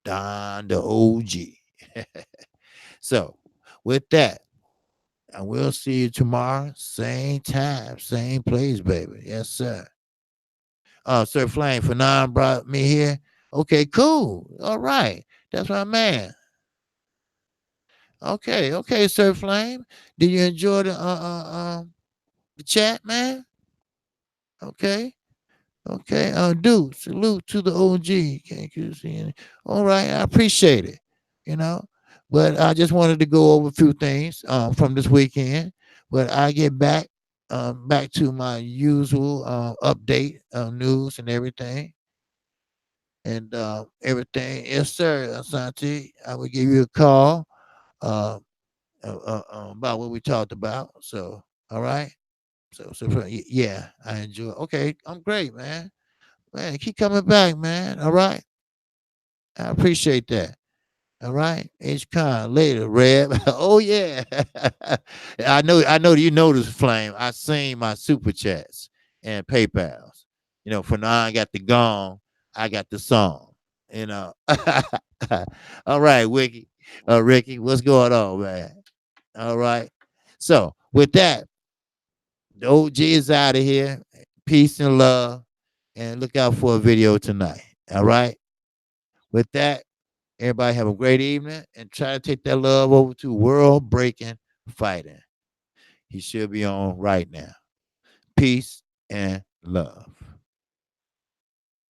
Don the OG. So, with that, I will see you tomorrow. Same time, same place, baby. Yes, sir. Sir Flame, Fanon brought me here. Okay, cool. All right. That's my man. Okay, okay, Sir Flame. Did you enjoy the chat, man? Okay. Okay, do salute to the OG. Kqc. All right, I appreciate it. You know, but I just wanted to go over a few things from this weekend. But I get back to my usual update news and everything, and everything. Yes, sir, Asante. I will give you a call uh, about what we talked about. So, all right. Yeah, I enjoy. Okay, I'm great, man. Man, keep coming back, man. All right. I appreciate that. All right. H Con later, Reb. Oh yeah. I know you noticed, Flame. I seen my super chats and PayPals. For now I got the gong, I got the song. You know. All right, Wiki. Ricky, what's going on, man? All right. So with that, the OG is out of here. Peace and love. And look out for a video tonight. All right. With that, everybody have a great evening and try to take that love over to World Breaking Fighting. He should be on right now. Peace and love.